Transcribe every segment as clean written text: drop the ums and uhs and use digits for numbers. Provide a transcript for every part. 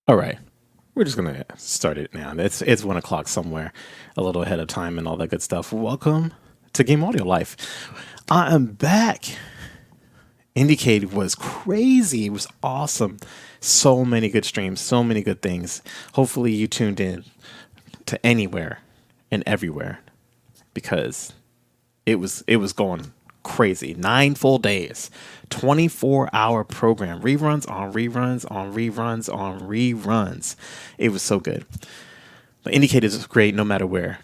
All right. We're just gonna start it now. It's 1 o'clock somewhere, a little ahead of time and all that good stuff. Welcome to Game Audio Life. I am back. IndieCade was crazy. It was awesome. So many good streams, so many good things. Hopefully you tuned in to anywhere and everywhere because it was going crazy. 9 full days, 24-hour program, reruns on reruns on reruns on reruns. It was so good. The indicators is great no matter where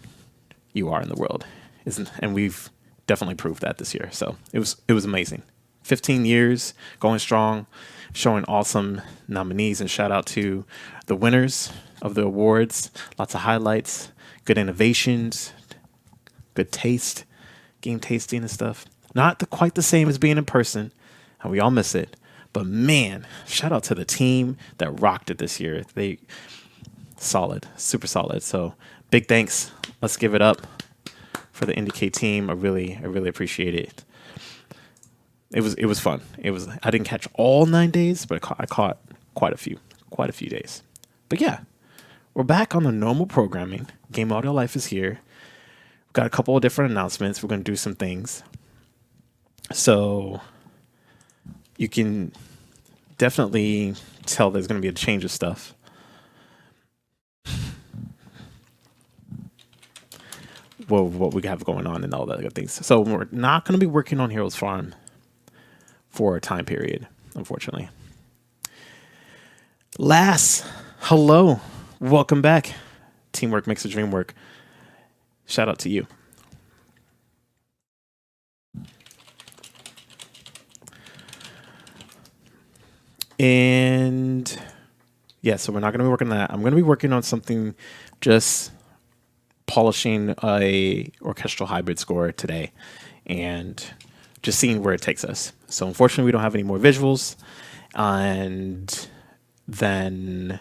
you are in the world, isn't? And we've definitely proved that this year. So it was amazing. 15 years going strong, showing awesome nominees, and shout out to the winners of the awards. Lots of highlights, good innovations, good taste, game tasting and stuff. Not quite the same as being in person, and we all miss it. But man, shout out to the team that rocked it this year. They solid, super solid. So big thanks. Let's give it up for the IndieCade team. I really appreciate it. It was fun. I didn't catch all 9 days, but I caught quite a few days. But yeah, we're back on the normal programming. Game Audio Life is here. We've got a couple of different announcements. We're going to do some things. So you can definitely tell there's going to be a change of stuff. Well, what we have going on and all that good things. So we're not going to be working on Heroes Farm for a time period, unfortunately. Lass, hello. Welcome back. Teamwork makes the dream work. Shout out to you. And yeah, so we're not going to be working on that. I'm going to be working on something, just polishing a orchestral hybrid score today and just seeing where it takes us. So unfortunately, we don't have any more visuals, and then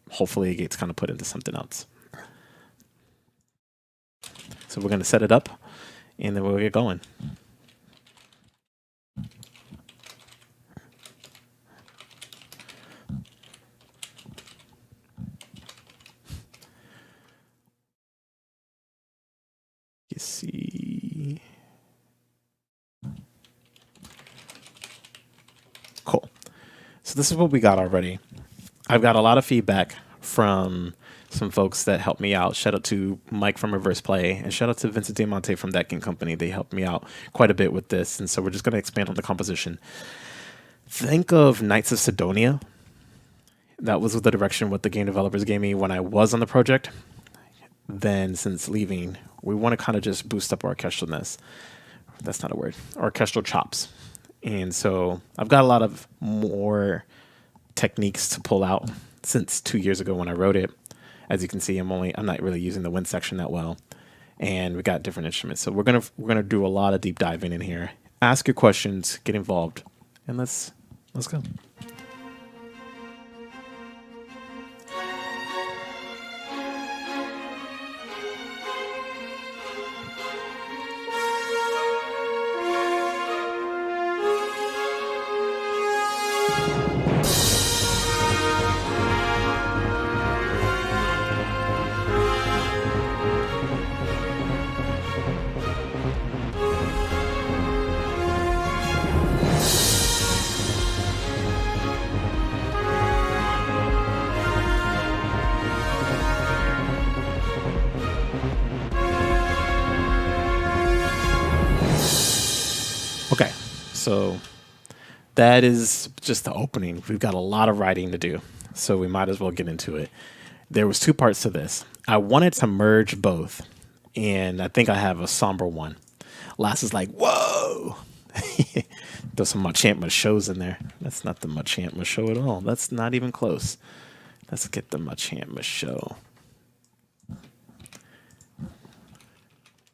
hopefully it gets kind of put into something else. So we're going to set it up, and then we'll get going. You see. Cool. So this is what we got already. I've got a lot of feedback from some folks that helped me out. Shout out to Mike from Reverse Play, and shout out to Vincent Diamante from That Game Company. They helped me out quite a bit with this, and so we're just going to expand on the composition. Think of Knights of Sidonia. That was the direction what the game developers gave me when I was on the project. Then since leaving, we want to kind of just boost up our orchestralness. That's not a word. Orchestral chops. And so I've got a lot of more techniques to pull out since 2 years ago when I wrote it. As you can see, I'm not really using the wind section that well. And we got different instruments. So we're gonna do a lot of deep diving in here. Ask your questions, get involved, and let's go. Okay, so that is just the opening. We've got a lot of writing to do, so we might as well get into it. There was 2 parts to this. I wanted to merge both, and I think I have a somber one. Lass is like, whoa! There's some Machamp shows in there. That's not the Machamp show at all. That's not even close. Let's get the Machamp show.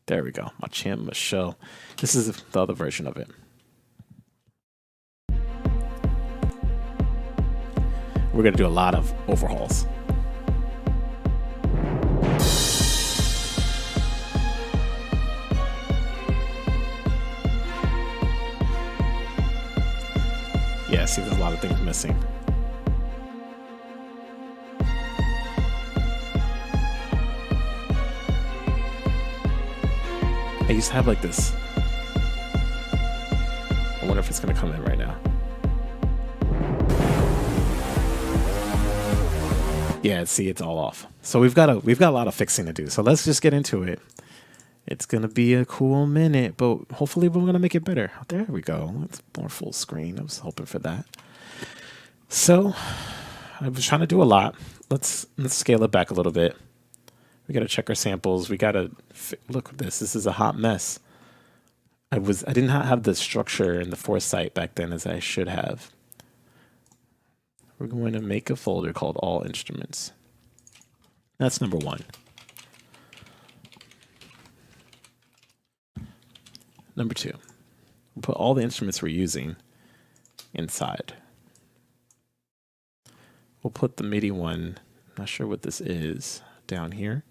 There we go. Machamp show. This is the other version of it. We're going to do a lot of overhauls. Yeah, see, there's a lot of things missing. I used to have like this. I wonder if it's gonna come in right now. Yeah, see, it's all off. So we've got a lot of fixing to do. So let's just get into it. It's gonna be a cool minute, but hopefully we're gonna make it better. There we go. It's more full screen. I was hoping for that. So I was trying to do a lot. Let's scale it back a little bit. We gotta check our samples. We gotta look at this. This is a hot mess. I did not have the structure and the foresight back then as I should have. We're going to make a folder called All Instruments. That's number 1. Number 2, we'll put all the instruments we're using inside. We'll put the MIDI one, not sure what this is, down here.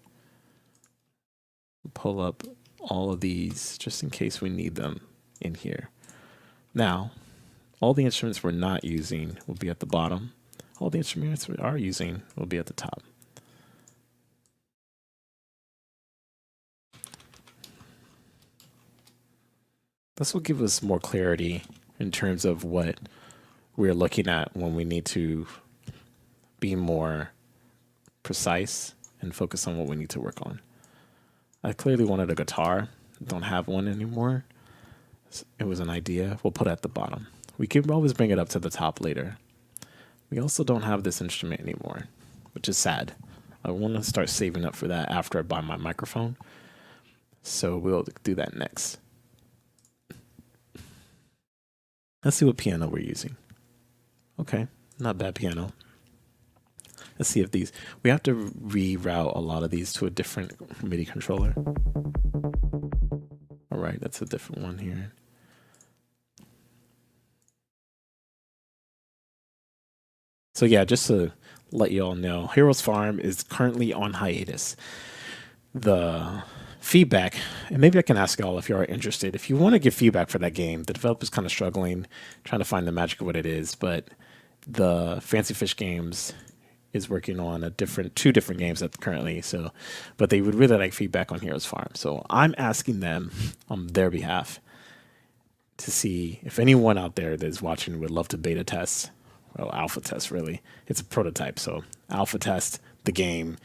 We'll pull up all of these just in case we need them in here. Now, all the instruments we're not using will be at the bottom. All the instruments we are using will be at the top. This will give us more clarity in terms of what we're looking at when we need to be more precise and focus on what we need to work on. I clearly wanted a guitar. Don't have one anymore. It was an idea. We'll put it at the bottom. We can always bring it up to the top later. We also don't have this instrument anymore, which is sad. I want to start saving up for that after I buy my microphone. So we'll do that next. Let's see what piano we're using. Okay, not bad piano. Let's see if these, we have to reroute a lot of these to a different MIDI controller. All right, that's a different one here. So yeah, just to let you all know, Heroes Farm is currently on hiatus. The feedback, and maybe I can ask y'all if you are interested. If you want to give feedback for that game, the developer's kind of struggling, trying to find the magic of what it is, but the Fancy Fish Games is working on two different games currently. So, but they would really like feedback on Heroes Farm. So I'm asking them on their behalf to see if anyone out there that is watching would love to beta test, well, alpha test really. It's a prototype, so alpha test the game,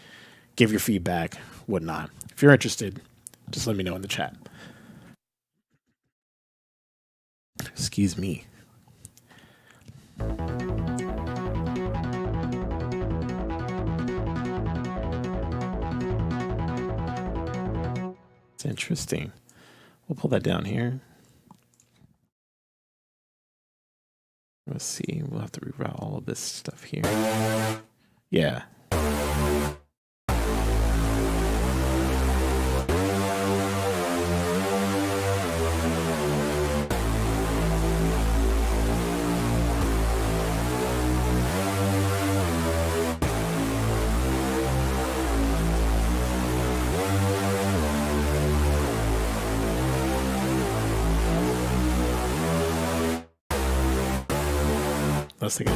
give your feedback, whatnot. If you're interested, just let me know in the chat. Excuse me. It's interesting. We'll pull that down here. Let's see. We'll have to reroute all of this stuff here. Yeah. Let's take it.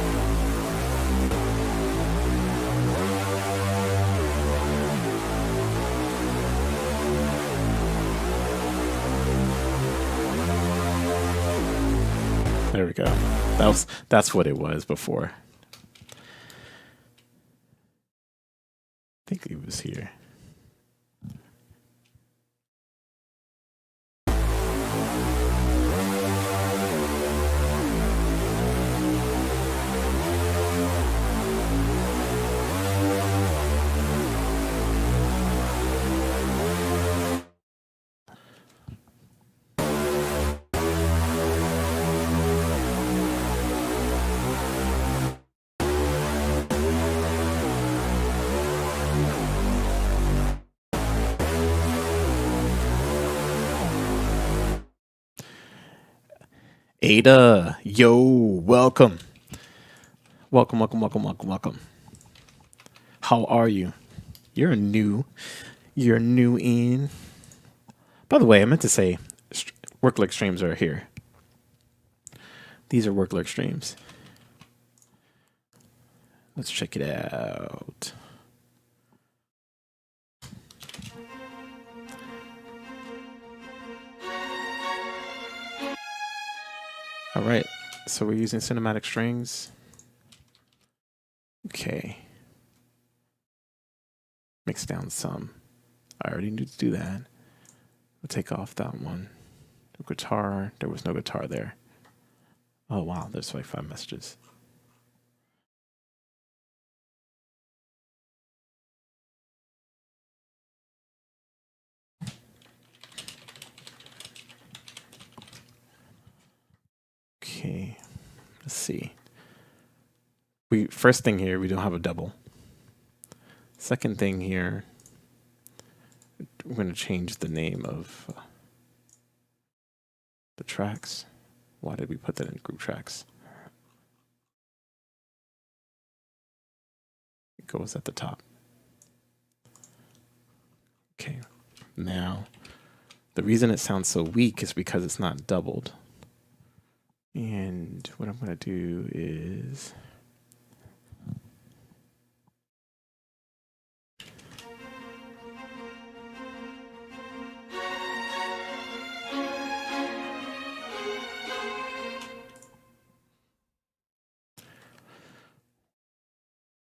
There we go. That's what it was before. I think it was here. Ada, yo, welcome. Welcome. How are you? You're new in. By the way, I meant to say work-like streams are here. These are work-like streams. Let's check it out. All right, so we're using cinematic strings. Okay. Mix down some. I already knew to do that. We'll take off that one. The guitar, there was no guitar there. Oh wow, there's like 5 messages. Okay, let's see. First thing here, we don't have a double. Second thing here, we're going to change the name of the tracks. Why did we put that in group tracks? It goes at the top. Okay, now the reason it sounds so weak is because it's not doubled. And what I'm going to do is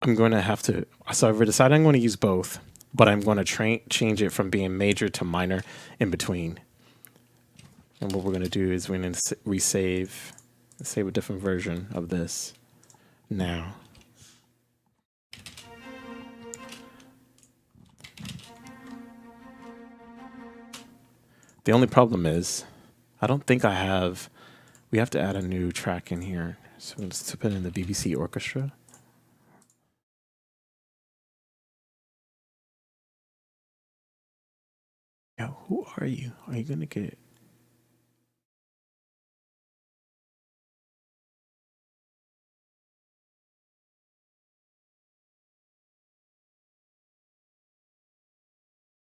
I'm going to have to, so I've decided I'm going to use both, but I'm going to change it from being major to minor in between. And what we're going to do is we're going to resave, save a different version of this now. The only problem is, I don't think I have, we have to add a new track in here. So let's put in the BBC Orchestra. Yo, who are you? Are you going to get...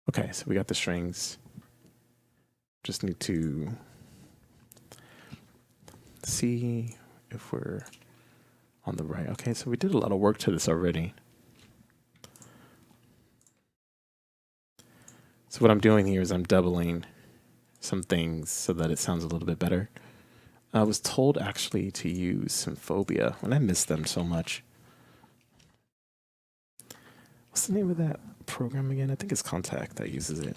Okay, so we got the strings. Just need to see if we're on the right. Okay, so we did a lot of work to this already. So what I'm doing here is I'm doubling some things so that it sounds a little bit better. I was told actually to use Symphobia, and I miss them so much. What's the name of that program again? I think it's Contact that uses it.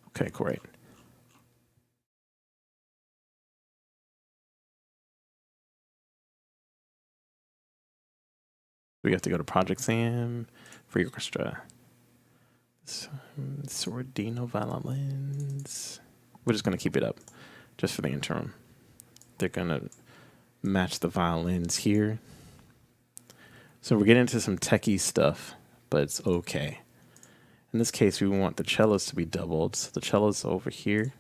Okay, great. We have to go to Project Sam, Free Orchestra. Sordino violins. We're just going to keep it up just for the interim. They're going to match the violins here. So we're getting into some techie stuff, but it's okay. In this case, we want the cellos to be doubled. So the cellos over here.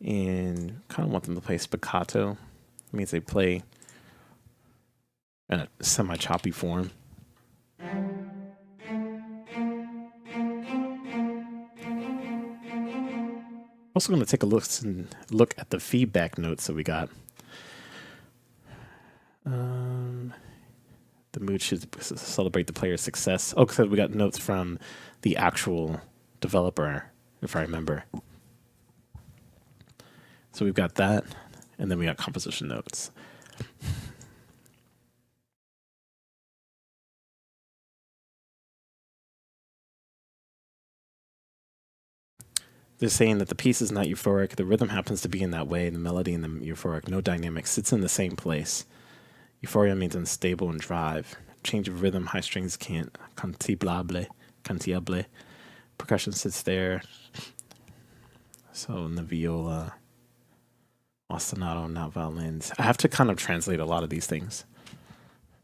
And kind of want them to play spiccato. It means they play in a semi-choppy form. Also going to take a look at the feedback notes that we got. The mood should celebrate the player's success. Oh, because we got notes from the actual developer, if I remember. So we've got that, and then we got composition notes. They're saying that the piece is not euphoric. The rhythm happens to be in that way. The melody and the euphoric, no dynamic, sits in the same place. Euphoria means unstable and drive. Change of rhythm, high strings can't. Cantiable. Percussion sits there. So in the viola, ostinato, not violins. I have to kind of translate a lot of these things.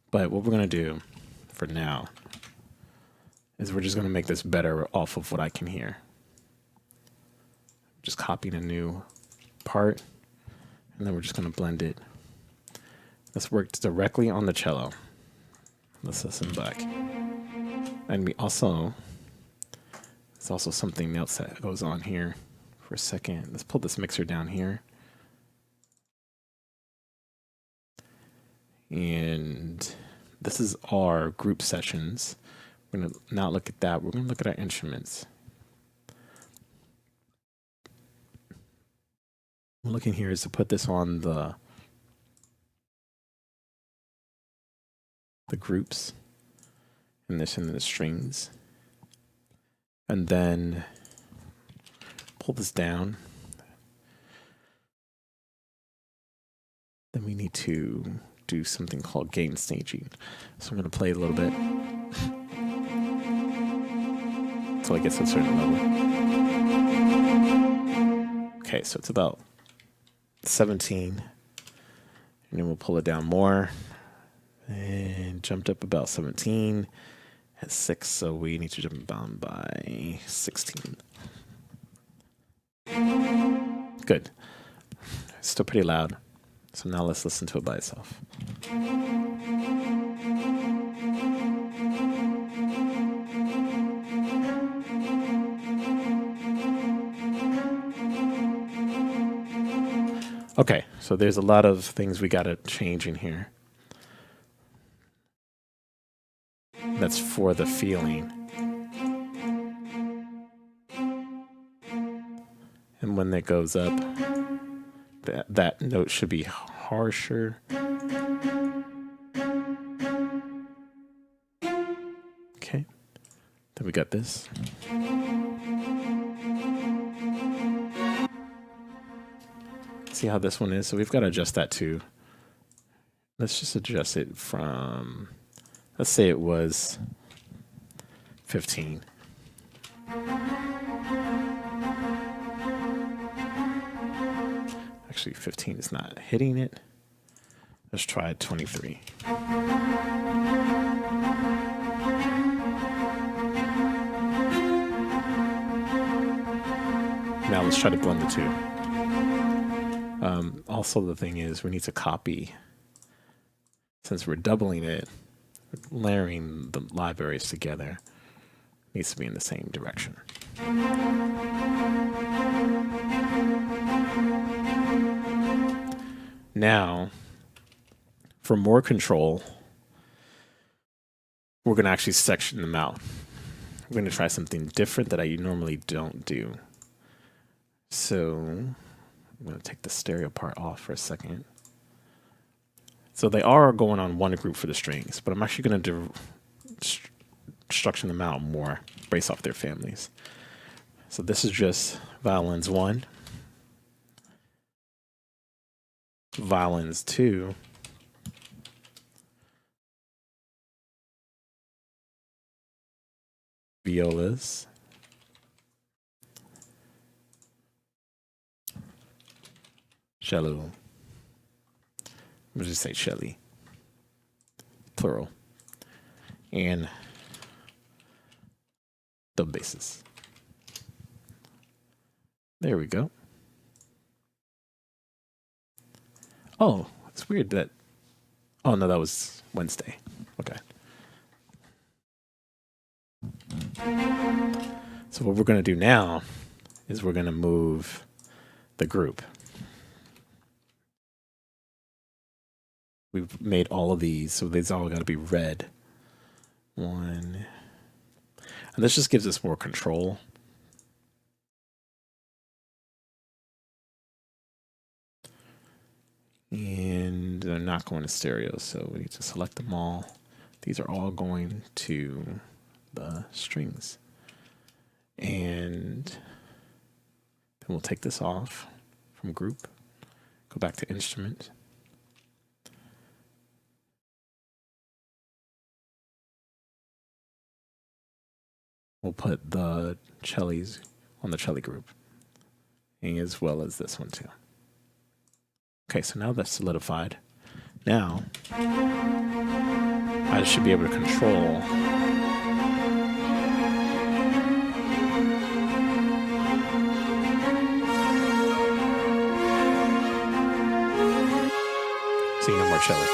But what we're going to do for now is we're just going to make this better off of what I can hear. Just copying a new part, and then we're just going to blend it. Let's work directly on the cello. Let's listen back. And there's also something else that goes on here for a second. Let's pull this mixer down here. And this is our group sessions. We're going to not look at that. We're going to look at our instruments. I'm looking here is to put this on the groups, and this in the strings, and then pull this down. Then we need to do something called gain staging. So I'm going to play a little bit until it gets to a certain level. Okay, so it's about 17, and then we'll pull it down more, and jumped up about 17 at 6, so we need to jump down by 16. Good. Still pretty loud. So now let's listen to it by itself. Okay, so there's a lot of things we got to change in here. That's for the feeling. And when that goes up, that note should be harsher. Okay, then we got this. See how this one is? So we've got to adjust that too. Let's just adjust it from, let's say it was 15. Actually, 15 is not hitting it. Let's try 23. Now let's try to blend the two. Also, the thing is, we need to copy, since we're doubling it, layering the libraries together, needs to be in the same direction. Now, for more control, we're going to actually section them out. We're going to try something different that I normally don't do. So I'm going to take the stereo part off for a second. So they are going on one group for the strings, but I'm actually going to structure them out more based off their families. So this is just violins 1, violins 2, violas, cello. We'll just say cello, plural, and the basses. There we go. Oh, it's weird that. Oh no, that was Wednesday. Okay. So what we're going to do now is we're going to move the group. We've made all of these, so these all got to be red. 1. And this just gives us more control. And they're not going to stereo, so we need to select them all. These are all going to the strings. And then we'll take this off from group, go back to instrument. We'll put the cellos on the cello group, as well as this one too. Okay, so now that's solidified. Now, I should be able to control see no more cello.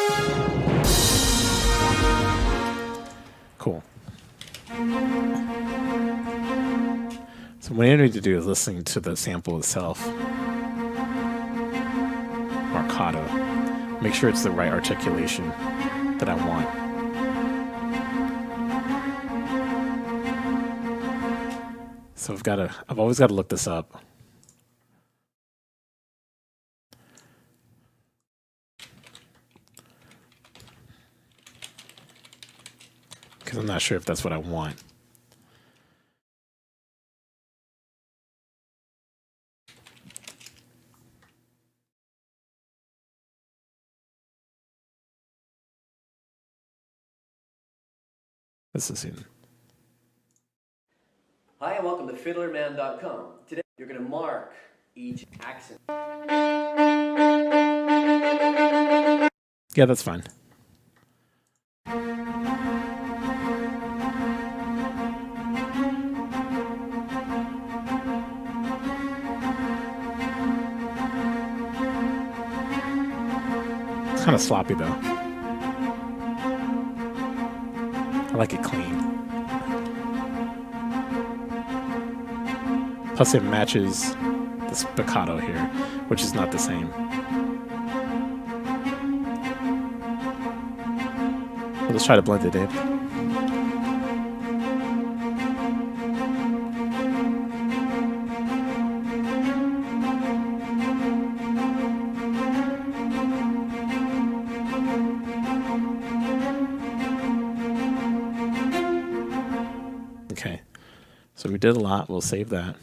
Cool. So what I need to do is listening to the sample itself. Marcato. Make sure it's the right articulation that I want. So I've always got to look this up. because I'm not sure if that's what I want. This is in. Hi, and welcome to FiddlerMan.com. Today, you're going to mark each accent. Yeah, that's fine. It's kind of sloppy though. I like it clean. Plus it matches the spiccato here, which is not the same. Let's try to blend it in. Okay, so we did a lot. We'll save that.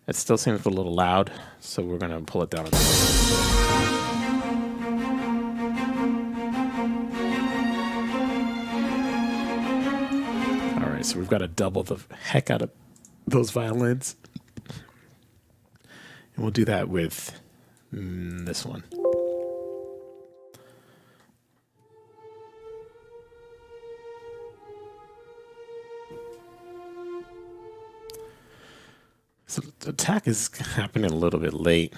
It still seems a little loud, so we're going to pull it down a bit. All right, so we've got to double the heck out of those violins. And we'll do that with this one. So the attack is happening a little bit late.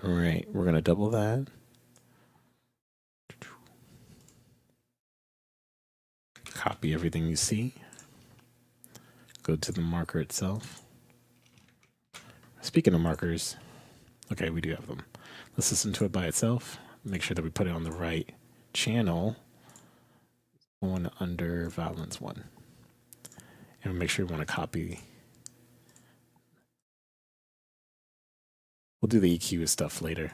All right, we're going to double that. Copy everything you see. Go to the marker itself. Speaking of markers, okay, we do have them. Let's listen to it by itself. Make sure that we put it on the right channel. One under violins 1. And make sure we want to copy. We'll do the EQ stuff later.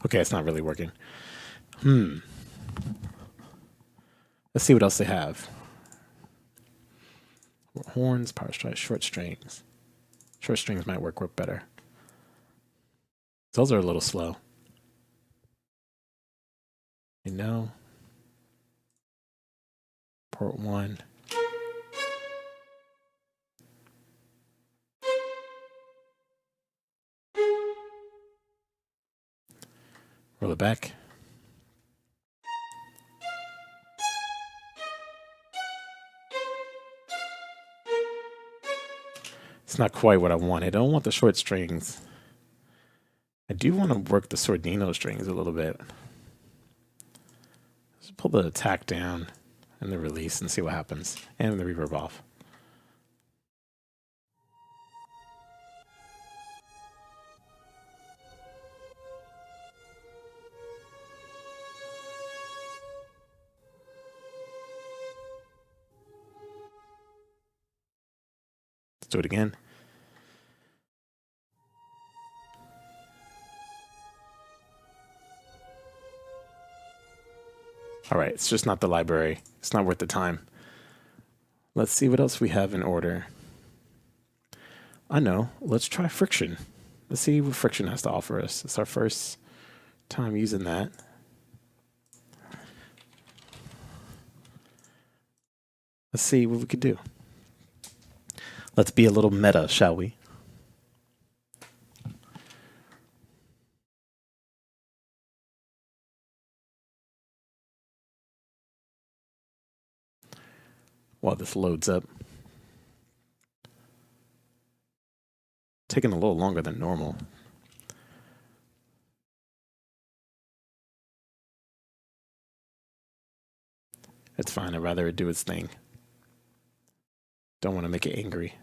Okay, it's not really working. Let's see what else they have. Horns, power strikes, short strings. Short strings might work better. Those are a little slow. You know. Port 1. Roll it back. It's not quite what I wanted. I don't want the short strings. I do want to work the sordino strings a little bit. Let's pull the attack down and the release and see what happens. And the reverb off. Let's do it again. All right, it's just not the library. It's not worth the time. Let's see what else we have in order. I know. Let's try Friction. Let's see what Friction has to offer us. It's our first time using that. Let's see what we could do. Let's be a little meta, shall we? While this loads up. Taking a little longer than normal. It's fine. I'd rather it do its thing. Don't want to make it angry.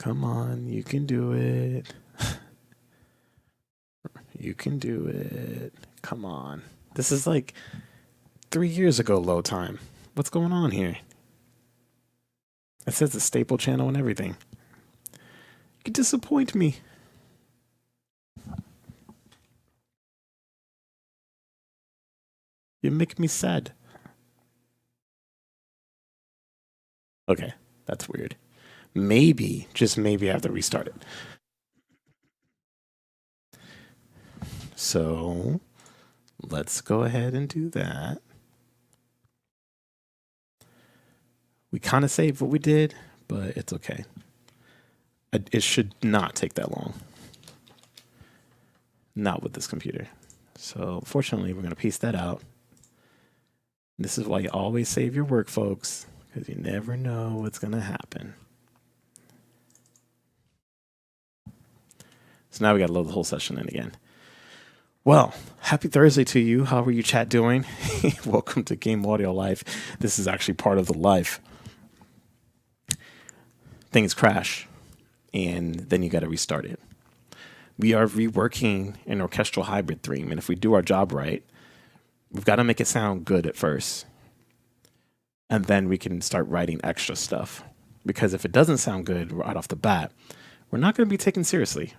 Come on, you can do it. You can do it. Come on. This is like 3 years ago load time. What's going on here? It says the staple channel and everything. You disappoint me. You make me sad. Okay, that's weird. Maybe, just maybe I have to restart it. So let's go ahead and do that. We kind of saved what we did, but it's okay. It should not take that long. Not with this computer. So fortunately, we're going to piece that out. This is why you always save your work, folks, because you never know what's going to happen. So now we got to load the whole session in again. Well, happy Thursday to you. How are you chat doing? Welcome to Game Audio Life. This is actually part of the life. Things crash, and then you got to restart it. We are reworking an orchestral hybrid theme, and if we do our job right, we've got to make it sound good at first. And then we can start writing extra stuff. Because if it doesn't sound good right off the bat, we're not going to be taken seriously.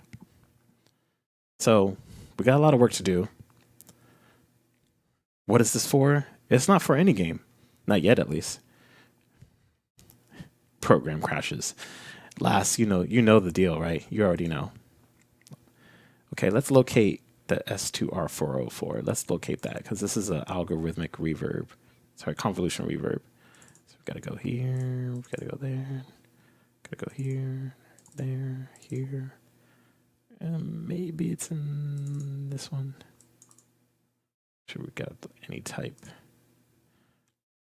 So we got a lot of work to do. What is this for? It's not for any game. Not yet, at least. Program crashes. You know the deal, right? You already know. Okay, let's locate the S2R404. Let's locate that because this is an algorithmic reverb. Sorry, convolution reverb. So we've got to go here. We've got to go there. Got to go here, there, here. Maybe it's in this one. Sure, we got any type.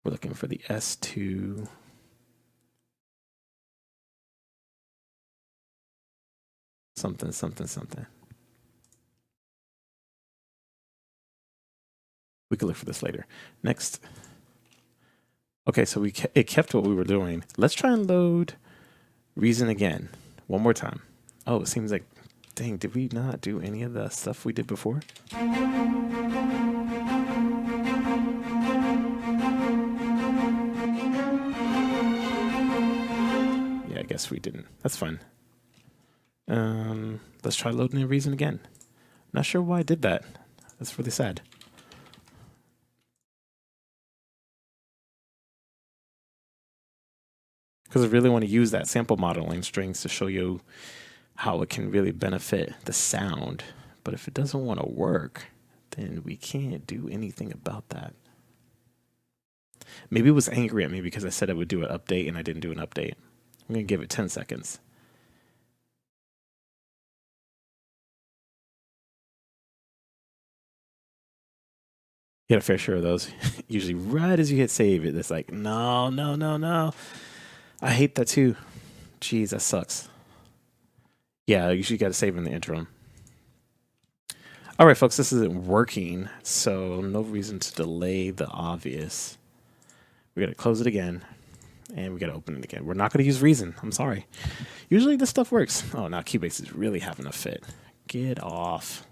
We're looking for the S2. Something, something, something. We could look for this later. Next. Okay, so it kept what we were doing. Let's try and load Reason again. One more time. Oh, it seems like, dang, did we not do any of the stuff we did before? Yeah, I guess we didn't. That's fine. Let's try loading a Reason again. Not sure why I did that. That's really sad. Because I really want to use that sample modeling strings to show you how it can really benefit the sound. But if it doesn't want to work, then we can't do anything about that. Maybe it was angry at me because I said I would do an update and I didn't do an update. I'm going to give it 10 seconds. You get a fair share of those. Usually right as you hit save, it's like, no, no, no, no. I hate that too. Jeez, that sucks. Yeah, you usually got to save in the interim. All right, folks, this isn't working, so no reason to delay the obvious. We got to close it again, and we got to open it again. We're not going to use Reason. I'm sorry. Usually this stuff works. Oh, now Keybase is really having a fit. Get off.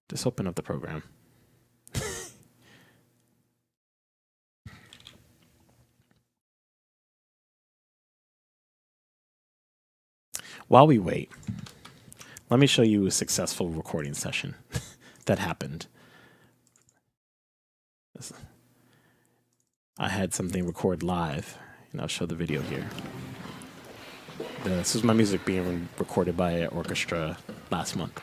Just open up the program. While we wait, let me show you a successful recording session that happened. I had something record live, and I'll show the video here. This is my music being recorded by an orchestra last month.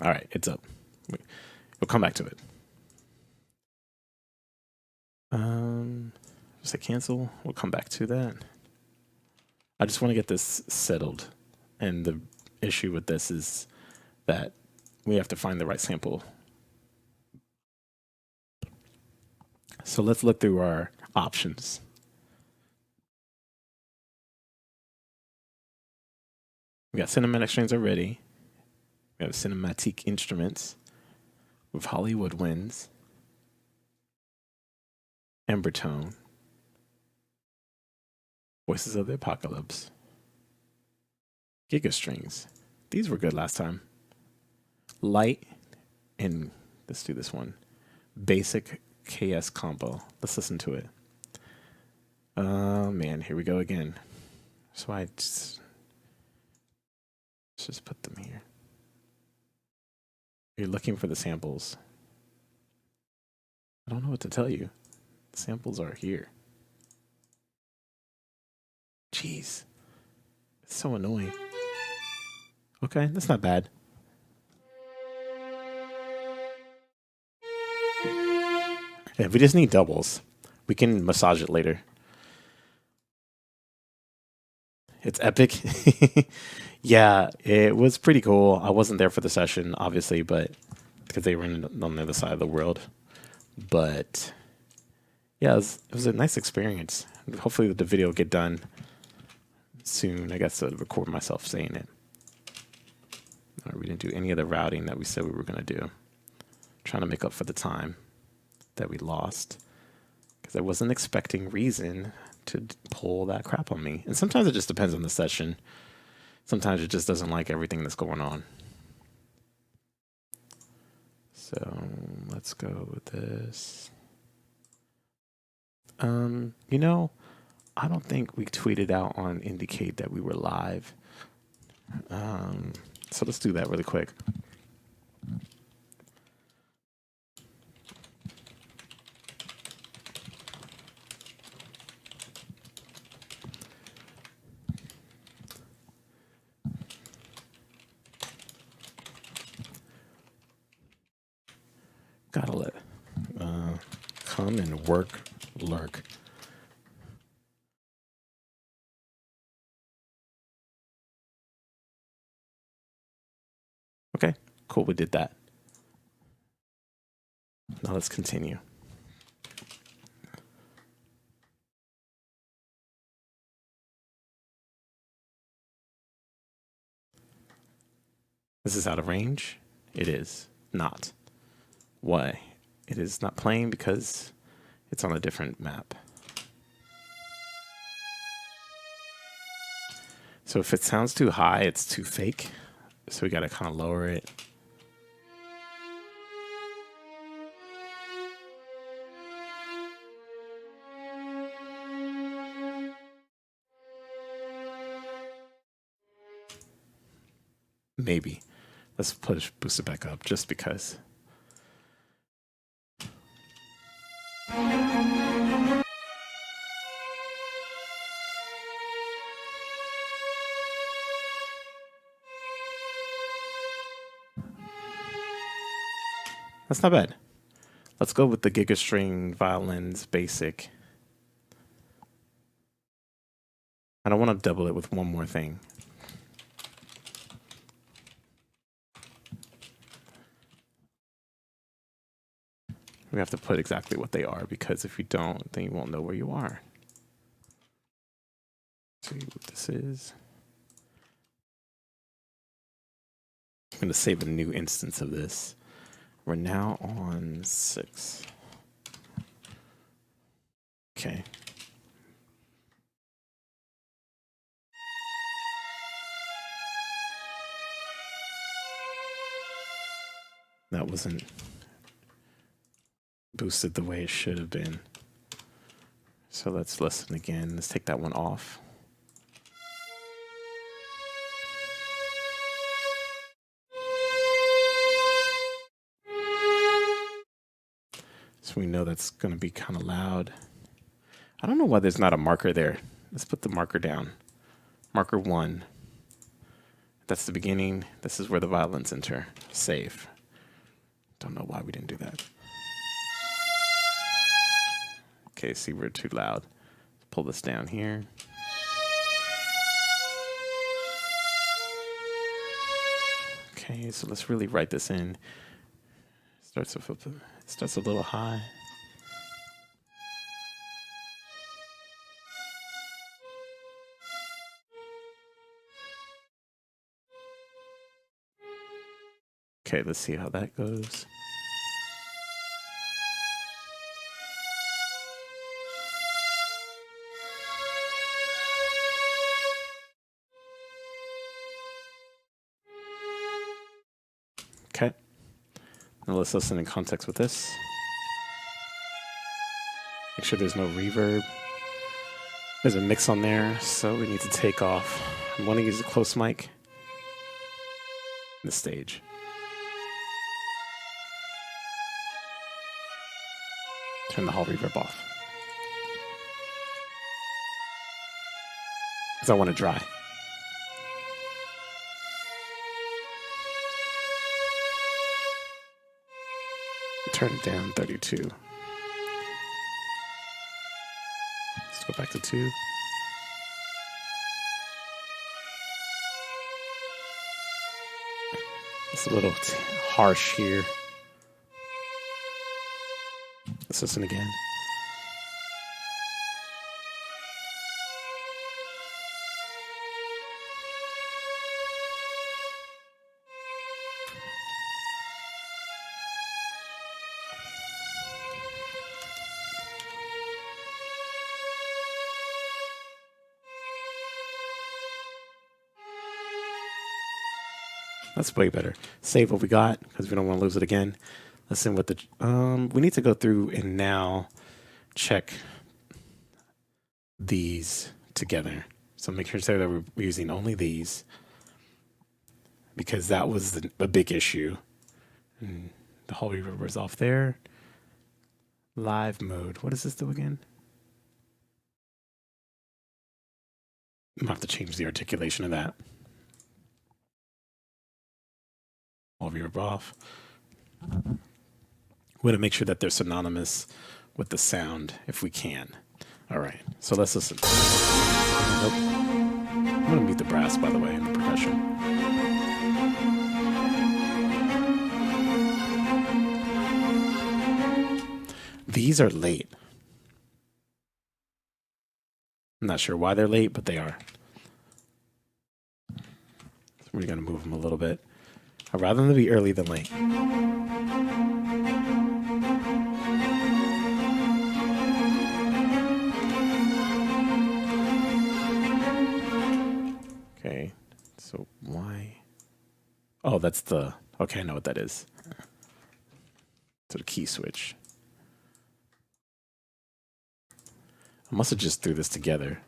All right, it's up. We'll come back to it. Just say cancel. We'll come back to that. I just want to get this settled. And the issue with this is that we have to find the right sample. So let's look through our options. We got cinematic strings already. We have cinematic instruments with Hollywood winds, Embertone, Voices of the Apocalypse, Giga strings. These were good last time. Light, and let's do this one. Basic KS combo. Let's listen to it. Oh man, here we go again. So let's just put them here. You're looking for the samples. I don't know what to tell you. The samples are here. Jeez. It's so annoying. Okay, that's not bad. Yeah, we just need doubles. We can massage it later. It's epic. Yeah, it was pretty cool. I wasn't there for the session, obviously, but because they were on the other side of the world. But yeah, it was a nice experience. Hopefully the video will get done soon. I guess to record myself saying it. We didn't do any of the routing that we said we were going to do. Trying to make up for the time that we lost. Because I wasn't expecting Reason to pull that crap on me. And sometimes it just depends on the session. Sometimes it just doesn't like everything that's going on. So let's go with this. You know, I don't think we tweeted out on IndieCade that we were live. So let's do that really quick. Gotta let come and work, lurk. Okay, cool. We did that. Now let's continue. This is out of range. It is not. Why? It is not playing because it's on a different map. So if it sounds too high, it's too fake. So we got to kind of lower it. Maybe. Let's boost it back up just because. That's not bad. Let's go with the Giga String Violins Basic. And I want to double it with one more thing. We have to put exactly what they are, because if you don't, then you won't know where you are. Let's see what this is. I'm going to save a new instance of this. We're now on 6. Okay. That wasn't boosted the way it should have been. So let's listen again. Let's take that one off. So we know that's going to be kind of loud. I don't know why there's not a marker there. Let's put the marker down. Marker 1. That's the beginning. This is where the violins enter. Save. Don't know why we didn't do that. Okay, see, we're too loud. Pull this down here. Okay, so let's really write this in. Starts a little high. Okay, let's see how that goes. Okay. Now let's listen in context with this. Make sure there's no reverb. There's a mix on there, so we need to take off. I want to use a close mic. The stage. Turn the hall reverb off. Because I want to dry. Turn it down 32. Let's go back to 2. It's a little harsh here. Let's listen again. That's way better. Save what we got because we don't want to lose it again. Listen with the we need to go through and now check these together. So make sure that we're using only these because that was a big issue. And the hall reverb was off there. Live mode. What does this do again? I'm gonna have to change the articulation of that. Hall reverb off. We're gonna make sure that they're synonymous with the sound if we can. All right, so let's listen. Nope. I'm gonna mute the brass, by the way, and the percussion. These are late. I'm not sure why they're late, but they are. So we're gonna move them a little bit. I'd rather them to be early than late. Okay, so why? Oh, that's the, okay, I know what that is. So the key switch. I must have just threw this together.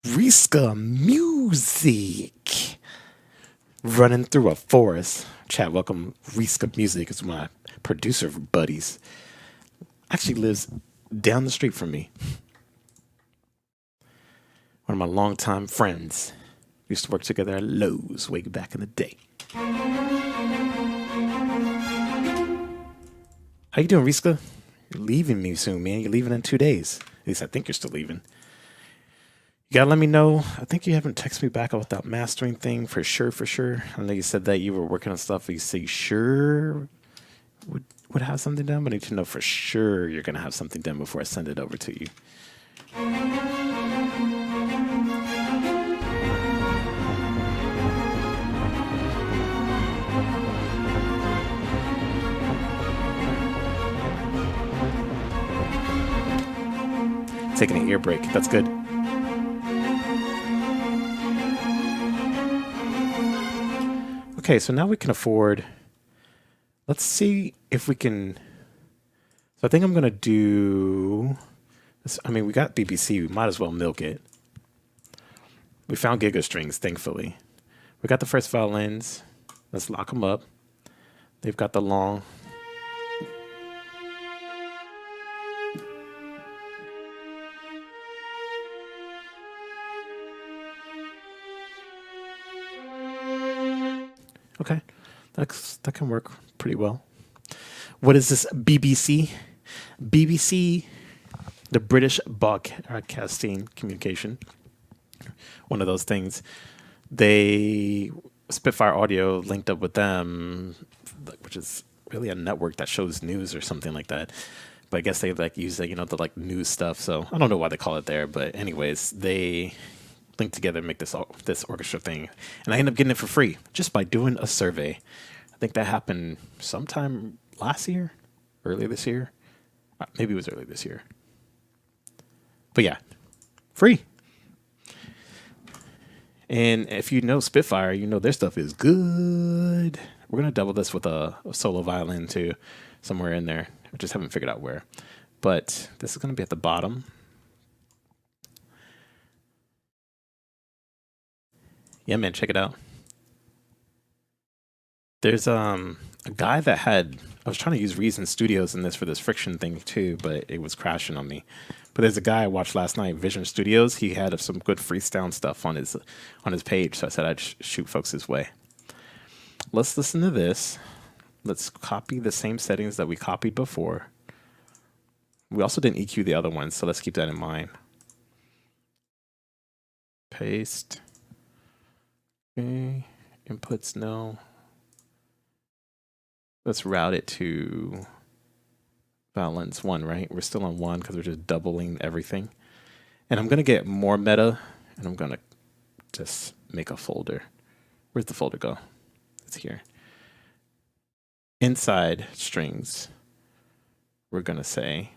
Riska Music. Running through a forest. Chat, welcome. Riska Music is my producer buddies. Actually lives down the street from me. One of my longtime friends. We used to work together at Lowe's way back in the day. How you doing, Riska? You're leaving me soon, man. You're leaving in 2 days. At least I think you're still leaving. You gotta let me know. I think you haven't texted me back about that mastering thing for sure, for sure. I know you said that you were working on stuff. You say sure would have something done, but I need to know for sure you're gonna have something done before I send it over to you. Taking an ear break. That's good. Okay, so now we can afford. Let's see if we can. So I think I'm going to do. This, I mean, we got BBC. We might as well milk it. We found Giga Strings, thankfully. We got the first violins. Let's lock them up. They've got the long. Okay, that can work pretty well. What is this? BBC, BBC, the British Broadcasting Communication. One of those things. They Spitfire Audio linked up with them, which is really a network that shows news or something like that. But I guess they like use the the news stuff. So I don't know why they call it there, but anyways, they link together and make this orchestra thing, and I ended up getting it for free just by doing a survey. I think that happened sometime last year, earlier this year, maybe it was early this year. But yeah, free. And if you know Spitfire, you know their stuff is good. We're gonna double this with a solo violin too, somewhere in there. I just haven't figured out where. But this is gonna be at the bottom. Yeah, man, check it out. There's a guy that had I was trying to use Reason Studios in this for this friction thing too, but it was crashing on me. But there's a guy I watched last night, Vision Studios. He had some good freestyle stuff on his page, so I said I'd shoot folks his way. Let's listen to this. Let's copy the same settings that we copied before. We also didn't EQ the other ones, so let's keep that in mind. Paste. Okay. Inputs, no. Let's route it to Valence 1, right? We're still on 1 because we're just doubling everything. And I'm going to get more meta, and I'm going to just make a folder. Where's the folder go? It's here. Inside strings, we're going to say,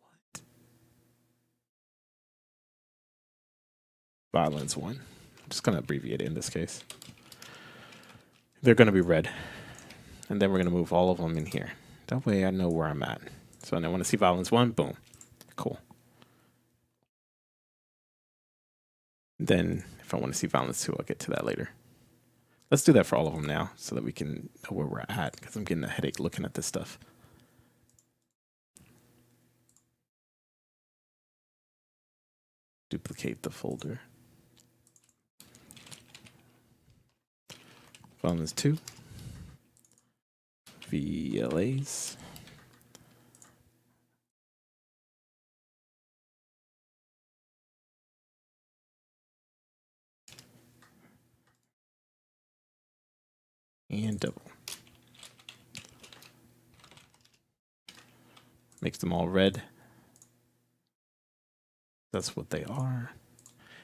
what? Valence 1. I'm just going to abbreviate it in this case. They're going to be red. And then we're going to move all of them in here. That way I know where I'm at. So I want to see Valence 1, boom. Cool. Then if I want to see Valence 2, I'll get to that later. Let's do that for all of them now so that we can know where we're at, because I'm getting a headache looking at this stuff. Duplicate the folder. Valence 2. VLAs. And double. Makes them all red. That's what they are.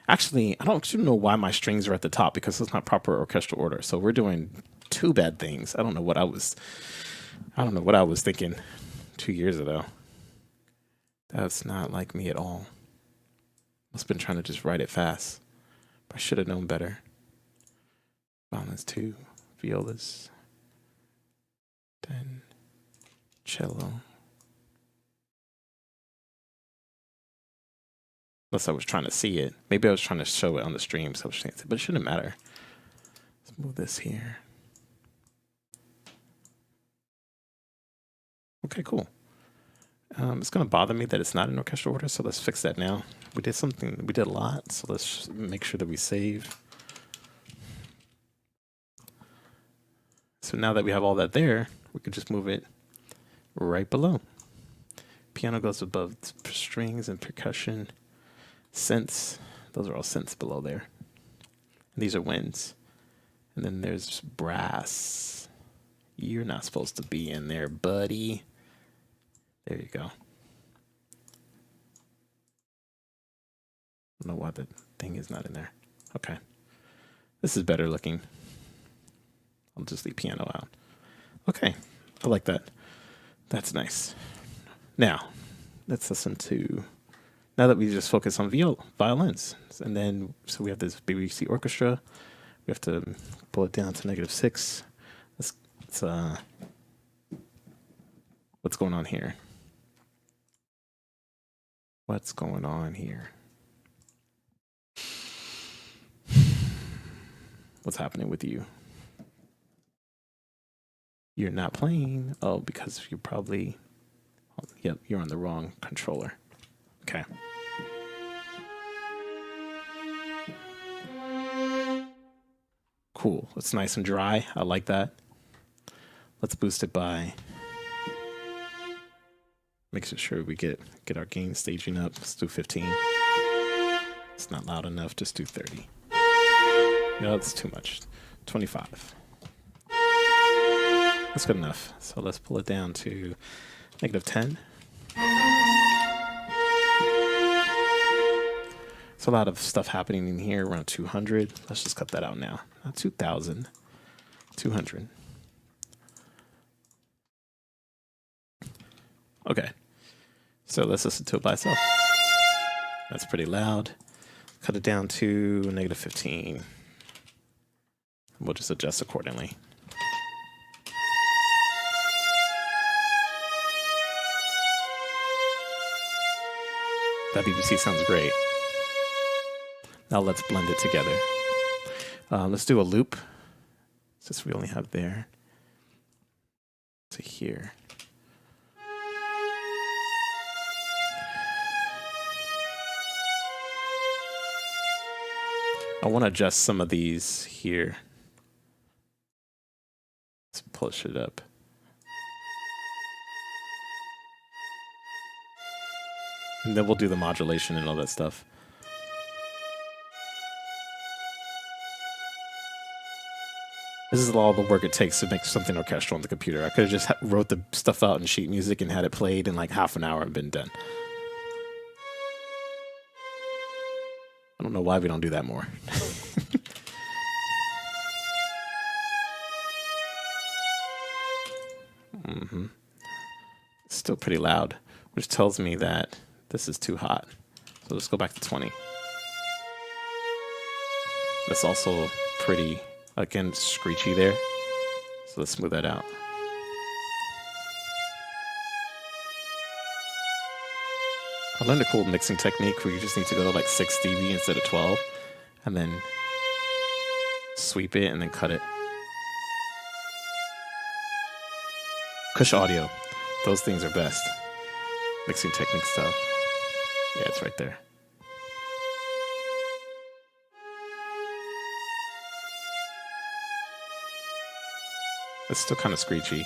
Actually, I don't know why my strings are at the top, because it's not proper orchestral order. So we're doing two bad things. I don't know what I was thinking 2 years ago. That's not like me at all. Must have been trying to just write it fast. But I should have known better. Valence 2, violas, then cello. Unless I was trying to see it. Maybe I was trying to show it on the stream, so I was thinking, but it shouldn't matter. Let's move this here. Okay, cool. It's going to bother me that it's not in orchestral order, so let's fix that now. We did a lot, so let's make sure that we save. So now that we have all that there, we can just move it right below. Piano goes above strings and percussion. Synths, those are all synths below there. And these are winds. And then there's brass. You're not supposed to be in there, buddy. There you go. I don't know why the thing is not in there. Okay. This is better looking. I'll just leave piano out. Okay. I like that. That's nice. Now, let's listen to... Now that we just focus on violins, and then, so we have this BBC orchestra, we have to pull it down to -6. What's going on here? What's going on here? What's happening with you? You're not playing. Oh, because you're probably, yep, you're on the wrong controller. Okay. cool. It's nice and dry. I like that. Let's boost it by making sure we get our gain staging up. Let's do 15. It's not loud enough. Just do 30. No, that's too much. 25. That's good enough. So let's pull it down to -10. It's a lot of stuff happening in here around 200. Let's just cut that out now. Not 2,000. 200. Okay. So let's listen to it by itself. That's pretty loud. Cut it down to -15. We'll just adjust accordingly. That BBC sounds great. Now let's blend it together. Let's do a loop, since we only have there to here. I want to adjust some of these here. Let's push it up. And then we'll do the modulation and all that stuff. This is all the work it takes to make something orchestral on the computer. I could have just wrote the stuff out in sheet music and had it played in like half an hour and been done. I don't know why we don't do that more. It's still pretty loud, which tells me that this is too hot. So let's go back to 20. That's also pretty, again, screechy there. So let's smooth that out. I learned a cool mixing technique where you just need to go to like 6 dB instead of 12, and then sweep it and then cut it. Cush audio. Those things are best. Mixing technique stuff. Yeah, it's right there. It's still kind of screechy.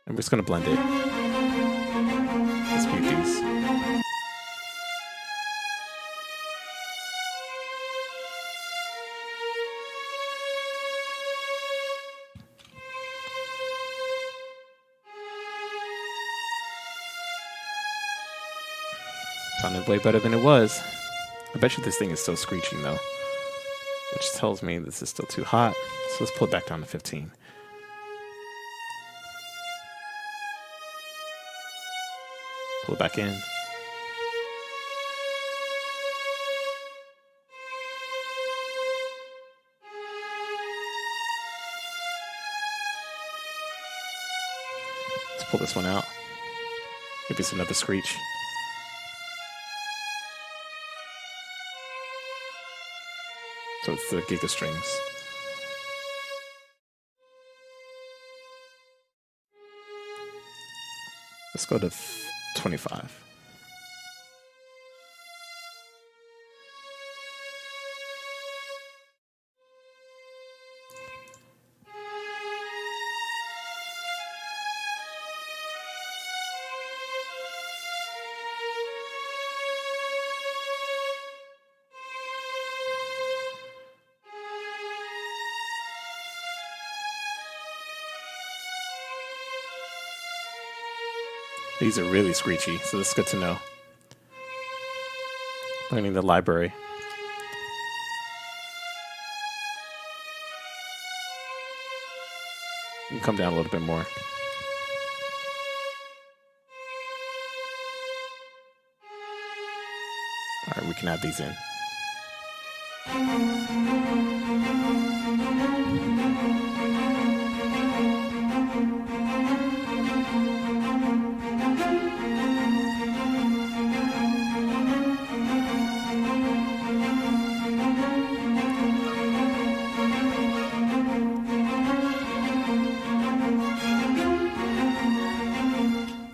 And we're just going to blend it. Let's mute these. Sounded way better than it was. I bet you this thing is still screeching though, which tells me this is still too hot. So let's pull it back down to 15. Pull it back in. Let's pull this one out. Maybe it's another screech. So it's the giga strings. Let's go to 25. These are really screechy, so this is good to know. Learning the library. You can come down a little bit more. All right, we can add these in.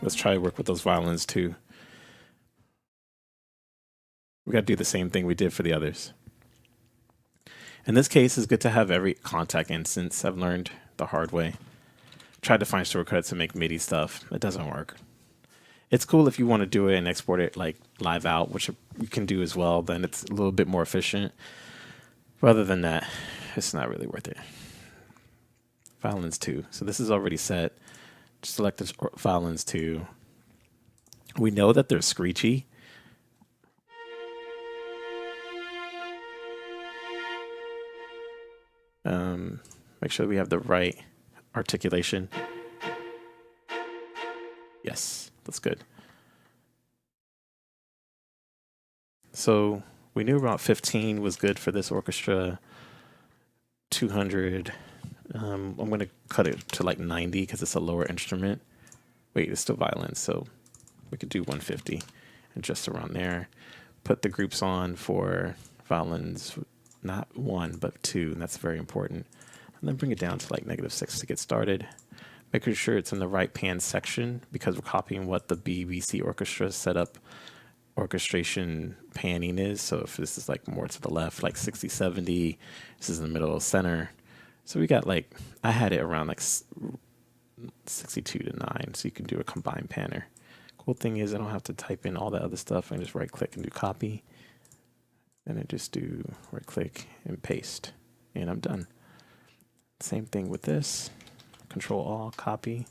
Let's try to work with those violins too. We got to do the same thing we did for the others. In this case, it's good to have every contact instance. I've learned the hard way. Tried to find shortcuts to make MIDI stuff. It doesn't work. It's cool if you want to do it and export it like live out, which you can do as well. Then it's a little bit more efficient. Rather than that, it's not really worth it. Violins 2. So this is already set. Just select the violins 2. We know that they're screechy. Make sure we have the right articulation. Yes, that's good. So we knew about 15 was good for this orchestra. 200. I'm going to cut it to like 90 because it's a lower instrument. Wait, it's still violins, so we could do 150 and just around there. Put the groups on for violins, not 1, but 2, and that's very important. And then bring it down to like -6 to get started. Making sure it's in the right pan section because we're copying what the BBC orchestra setup orchestration panning is. So if this is like more to the left, like 60, 70, this is in the middle, center. So we got like, I had it around like 62 to 9, so you can do a combined panner. Cool thing is I don't have to type in all that other stuff. I can just right click and do copy. Then I just do right click and paste, and I'm done. Same thing with this. Control all, copy.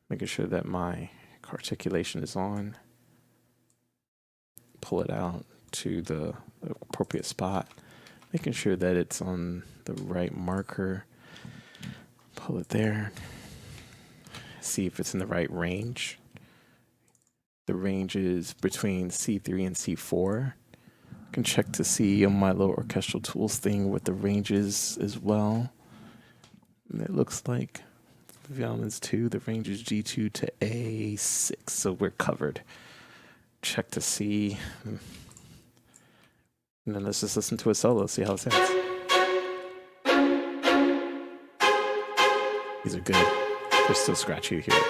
Making sure that my articulation is on. Pull it out to the appropriate spot. Making sure that it's on the right marker. Pull it there. See if it's in the right range. The range is between C3 and C4. I can check to see on my little orchestral tools thing what the range is as well. And it looks like violins 2, the range is G2 to A6, so we're covered. Check to see. And then let's just listen to a solo, see how it sounds. These are good. They're still scratchy here.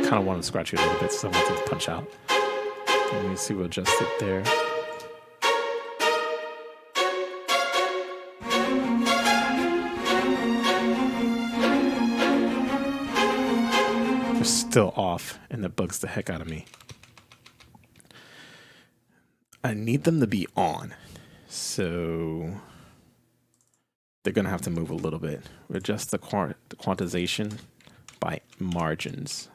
Kind of want to scratch it a little bit, so I want it to punch out. Let me see, we'll adjust it there. They're still off, and that bugs the heck out of me. I need them to be on, so they're going to have to move a little bit. We adjust the quantization by margins.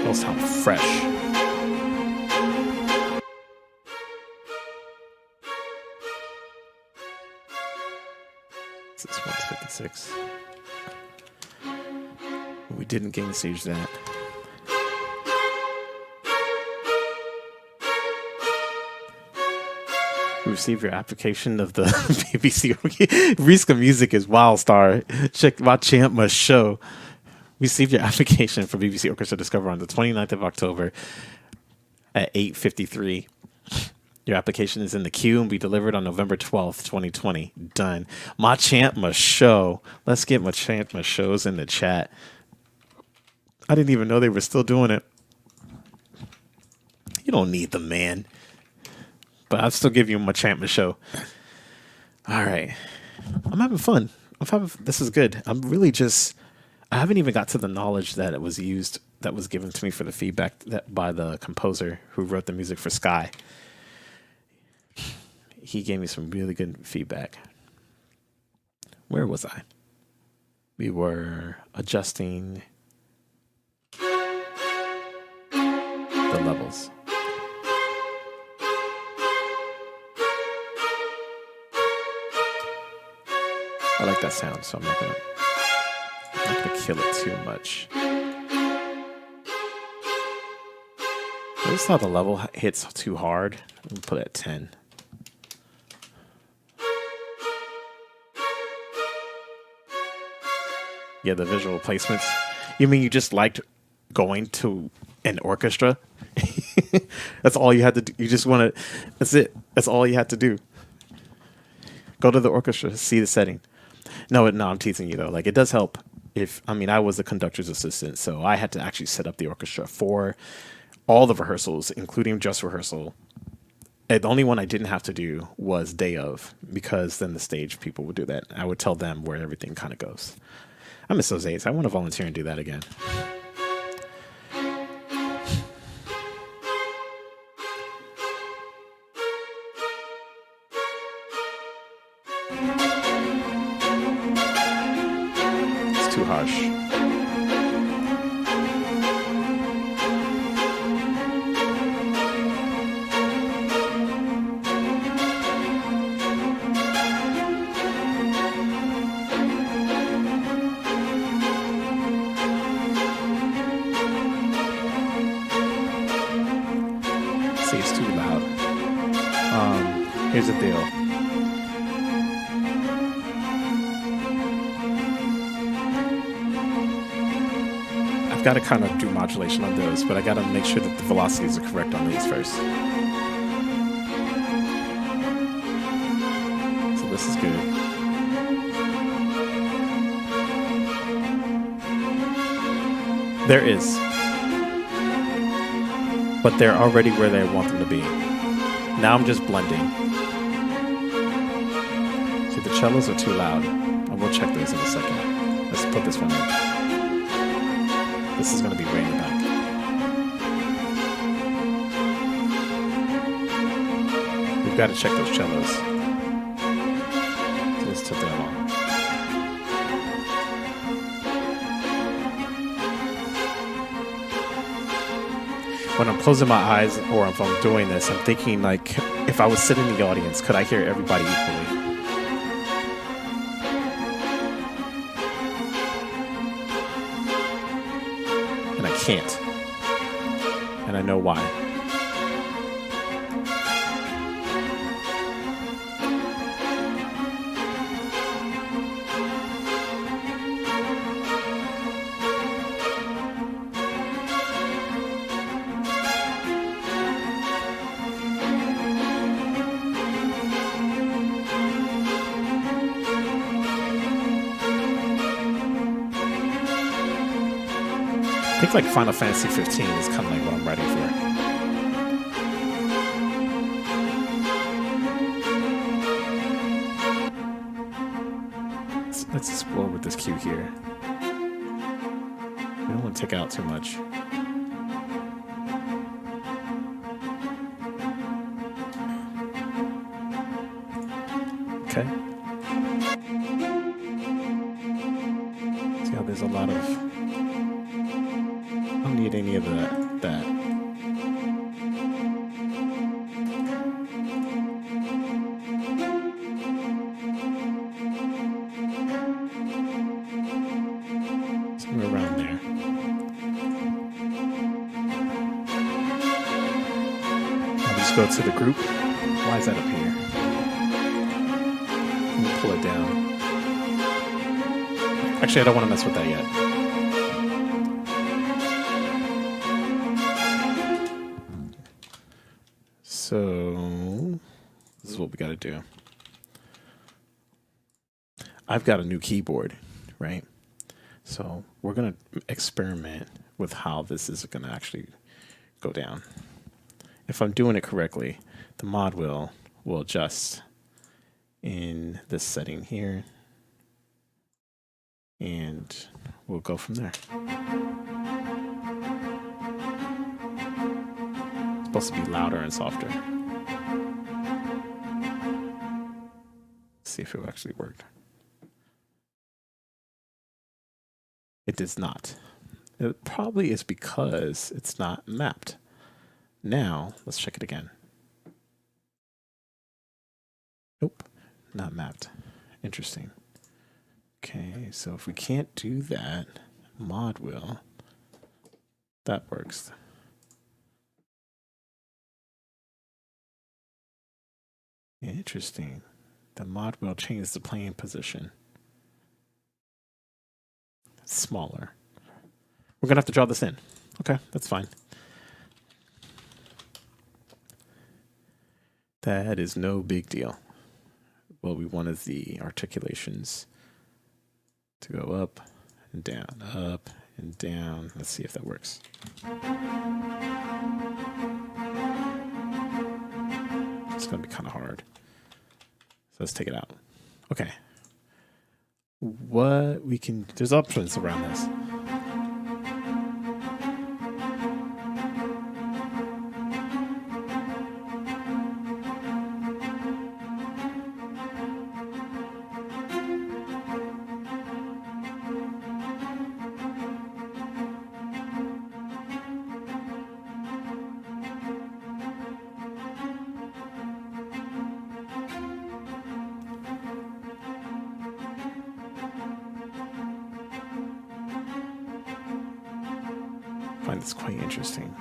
Those sound fresh. This is 156. We didn't gainstage that. We received your application of the BBC. Riska Music is Wildstar. Check my champ must show. We received your application for BBC Orchestra Discover on the 29th of October at 8:53. Your application is in the queue and be delivered on November 12th, 2020. Done. My champ must show. Let's get my champ must shows in the chat. I didn't even know they were still doing it. You don't need them, man. But I'll still give you my champ must show. All right. I'm having fun. This is good. I haven't even got to the knowledge that it was used, that was given to me for the feedback by the composer who wrote the music for Sky. He gave me some really good feedback. Where was I? We were adjusting the levels. I like that sound, so I'm not gonna kill it too much. It Notice how the level hits too hard. I'll put it at 10. Yeah, the visual placements. You mean you just liked going to an orchestra? That's all you had to do. You just want to. That's it. That's all you had to do. Go to the orchestra, see the setting. No, I'm teasing you though. Like it does help. I was the conductor's assistant, so I had to actually set up the orchestra for all the rehearsals, including dress rehearsal. And the only one I didn't have to do was day of, because then the stage people would do that. I would tell them where everything kind of goes. I miss those days. I want to volunteer and do that again. It's too harsh. See, it's too loud. Here's the deal. I've got to kind of do modulation on those, but I got to make sure that the velocities are correct on these first. So this is good. There is. But they're already where they want them to be. Now I'm just blending. See, the cellos are too loud. I will check those in a second. Let's put this one in. This is going to be way in the back. We've got to check those cellos. So let's tilt that on. When I'm closing my eyes or if I'm doing this, I'm thinking like, if I was sitting in the audience, could I hear everybody equally? And I can't. And I know why. I think like Final Fantasy 15 is kind of like what I'm ready for. Let's explore with this cue here. We don't want to take out too much. Okay. See how there's a lot of... I don't need any of that. Somewhere around there. I'll just go to the group. Why is that up here? We'll pull it down. Actually, I don't want to mess with that yet. So this is what we got to do. I've got a new keyboard, right? So we're going to experiment with how this is going to actually go down. If I'm doing it correctly, the mod will adjust in this setting here. And we'll go from there. It's supposed to be louder and softer. Let's see if it actually worked. It does not. It probably is because it's not mapped. Now, let's check it again. Nope, not mapped. Interesting. Okay, so if we can't do that, mod will. That works. Interesting. The mod will change the playing position. It's smaller. We're going to have to draw this in. Okay, that's fine. That is no big deal. What we want is the articulations to go up and down, up and down. Let's see if that works. It's going to be kind of hard. So let's take it out. Okay. What we can, there's options around this. I find this quite interesting.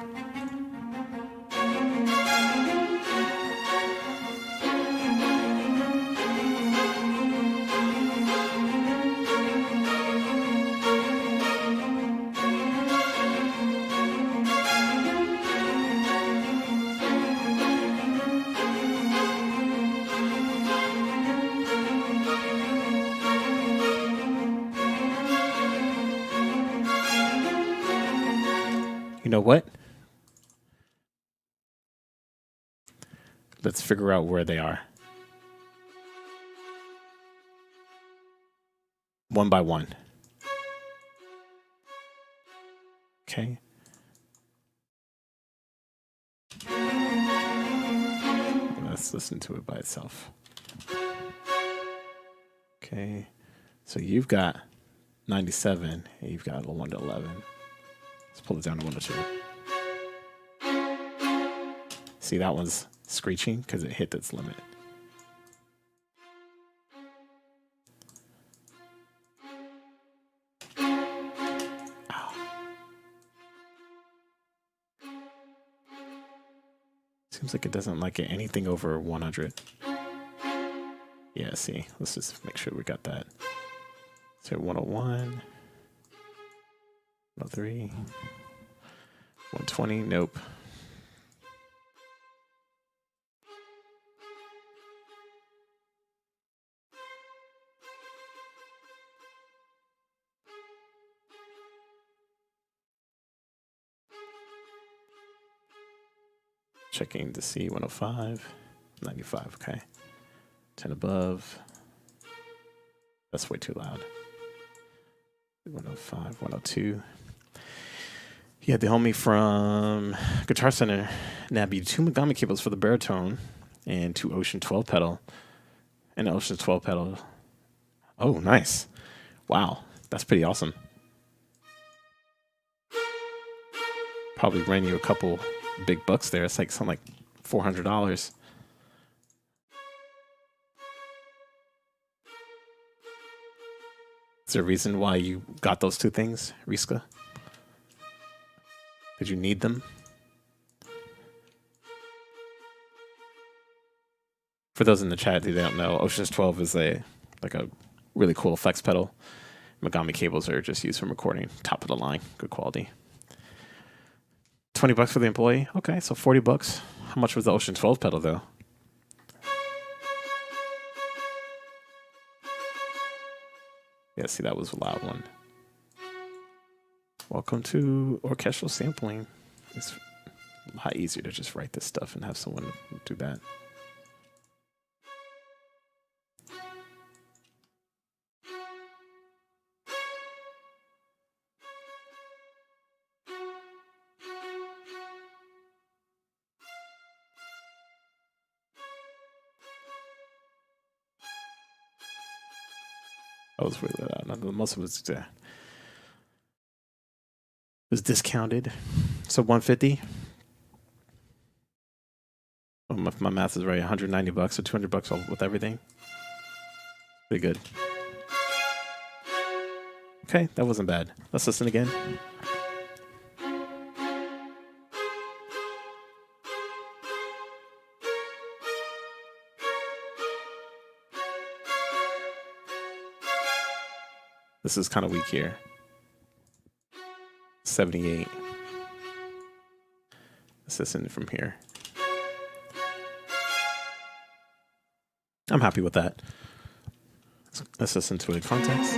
You know what? Let's figure out where they are. One by one. Okay. Let's listen to it by itself. Okay. So you've got 97 and you've got a 1 to 11. Let's pull it down to 1 to 2. See, that one's screeching because it hit its limit. Ow. Seems like it doesn't like it anything over 100. Yeah, see, let's just make sure we got that. So 101, 103, 120, nope. Checking to see 105, 95, okay. 10 above. That's way too loud. 105, 102. Yeah, they helped me from Guitar Center. Nabbed 2 Megami cables for the baritone and 2 Ocean 12 pedal. And an Ocean 12 pedal. Oh, nice. Wow, that's pretty awesome. Probably ran you a couple big bucks there. It's like something like $400. Is there a reason why you got those 2 things, Riska? Did you need them? For those in the chat who don't know, Ocean's 12 is a really cool effects pedal. Megami cables are just used for recording, top of the line, good quality. $20 for the employee. Okay, so $40. How much was the Ocean 12 pedal though? Yeah, see, that was a loud one. Welcome to orchestral sampling. It's a lot easier to just write this stuff and have someone do that. I was really loud. Most of it was discounted. So 150. Oh, if my math is right, $190, so $200 with everything. Pretty good. Okay, that wasn't bad. Let's listen again. This is kind of weak here. 78. Let's listen from here. I'm happy with that. Let's listen to it in context.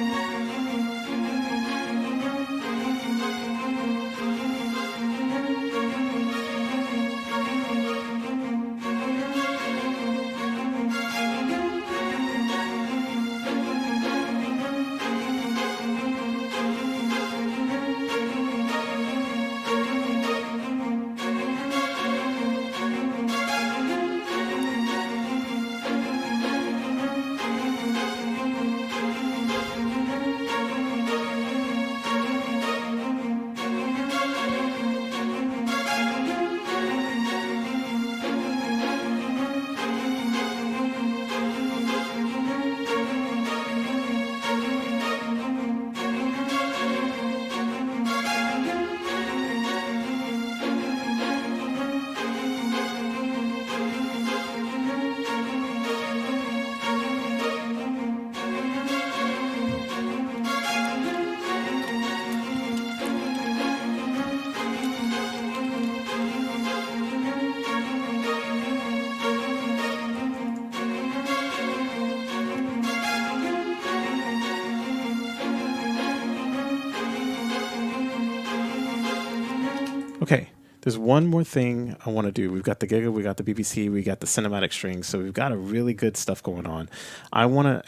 Okay, there's one more thing I want to do. We've got the Giga, we got the BBC, we got the cinematic strings, so we've got a really good stuff going on. I want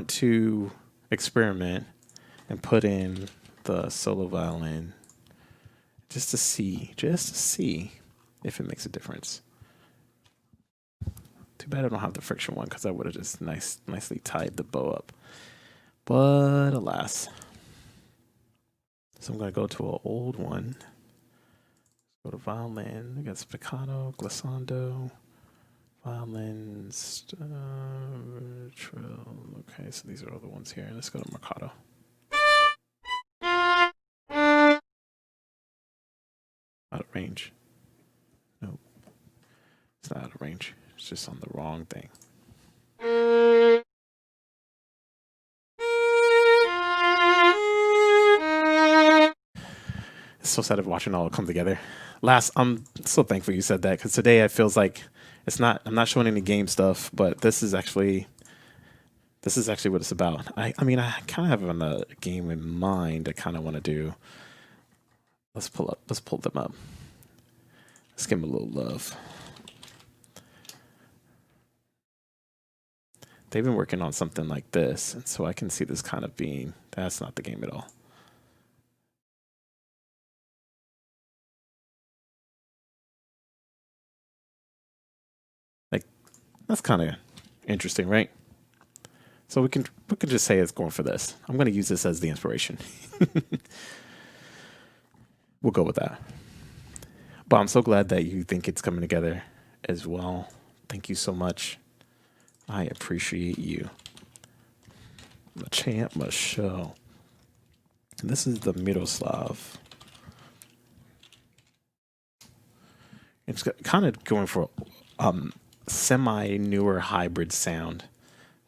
to experiment and put in the solo violin just to see if it makes a difference. Too bad I don't have the friction one because I would have just nicely tied the bow up. But alas. So I'm going to go to an old one. Go to violin. I got spiccato, glissando, violin, trill. Okay, so these are all the ones here. Let's go to marcato. Out of range. Nope. It's not out of range. It's just on the wrong thing. It's so sad of watching it all come together. I'm so thankful you said that because today it feels like I'm not showing any game stuff, but this is actually what it's about. I mean, I kind of have a game in mind I kind of want to do. Let's pull them up. Let's give them a little love. They've been working on something like this, and so I can see this kind of being, that's not the game at all. Like, that's kind of interesting, right? So we can just say it's going for this. I'm going to use this as the inspiration. We'll go with that. But I'm so glad that you think it's coming together as well. Thank you so much. I appreciate you. The champ must show. This is the Miroslav. It's kind of going for semi-newer hybrid sound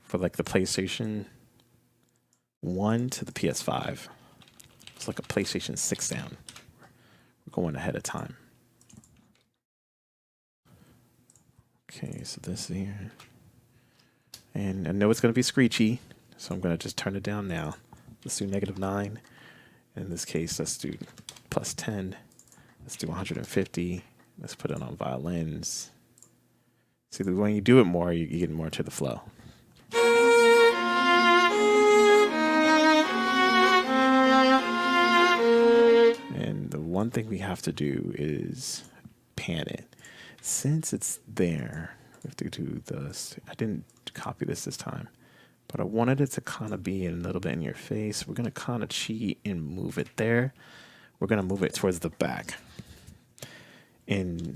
for like the PlayStation 1 to the PS5. It's like a PlayStation 6 sound. We're going ahead of time. Okay, so this here. And I know it's going to be screechy, so I'm going to just turn it down now. Let's do -9. In this case, let's do +10. Let's do 150. Let's put it on violins. See, when you do it more, you get more to the flow. And the one thing we have to do is pan it. Since it's there, we have to do this. I didn't copy this time, but I wanted it to kind of be a little bit in your face. We're going to kind of cheat and move it there. We're going to move it towards the back.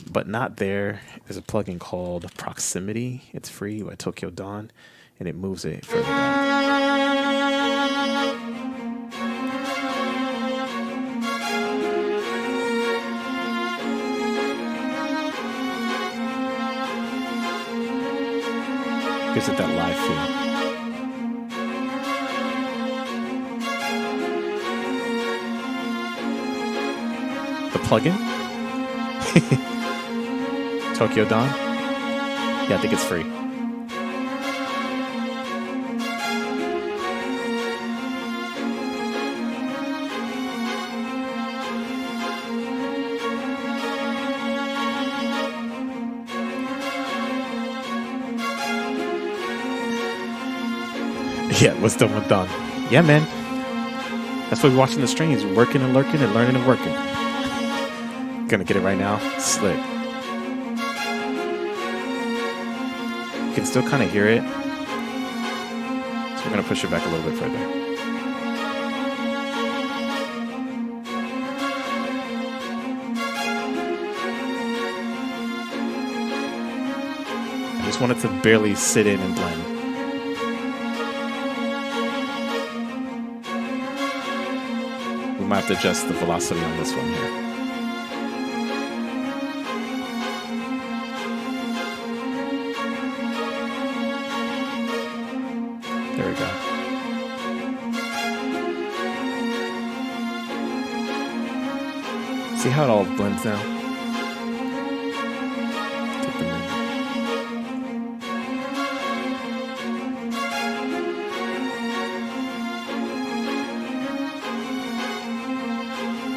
But not there. There's a plugin called Proximity. It's free by Tokyo Dawn, and it moves it further back. Gives it that live feel. plugin? Tokyo Dawn? Yeah, I think it's free. Yeah, what's done, what's done. Yeah, man. That's why we're watching the streams. Working and lurking and learning and working. Gonna get it right now. Slick. You can still kind of hear it. So we're gonna push it back a little bit further. I just want it to barely sit in and blend. We might have to adjust the velocity on this one here. There we go. See how it all blends now? Take the minute.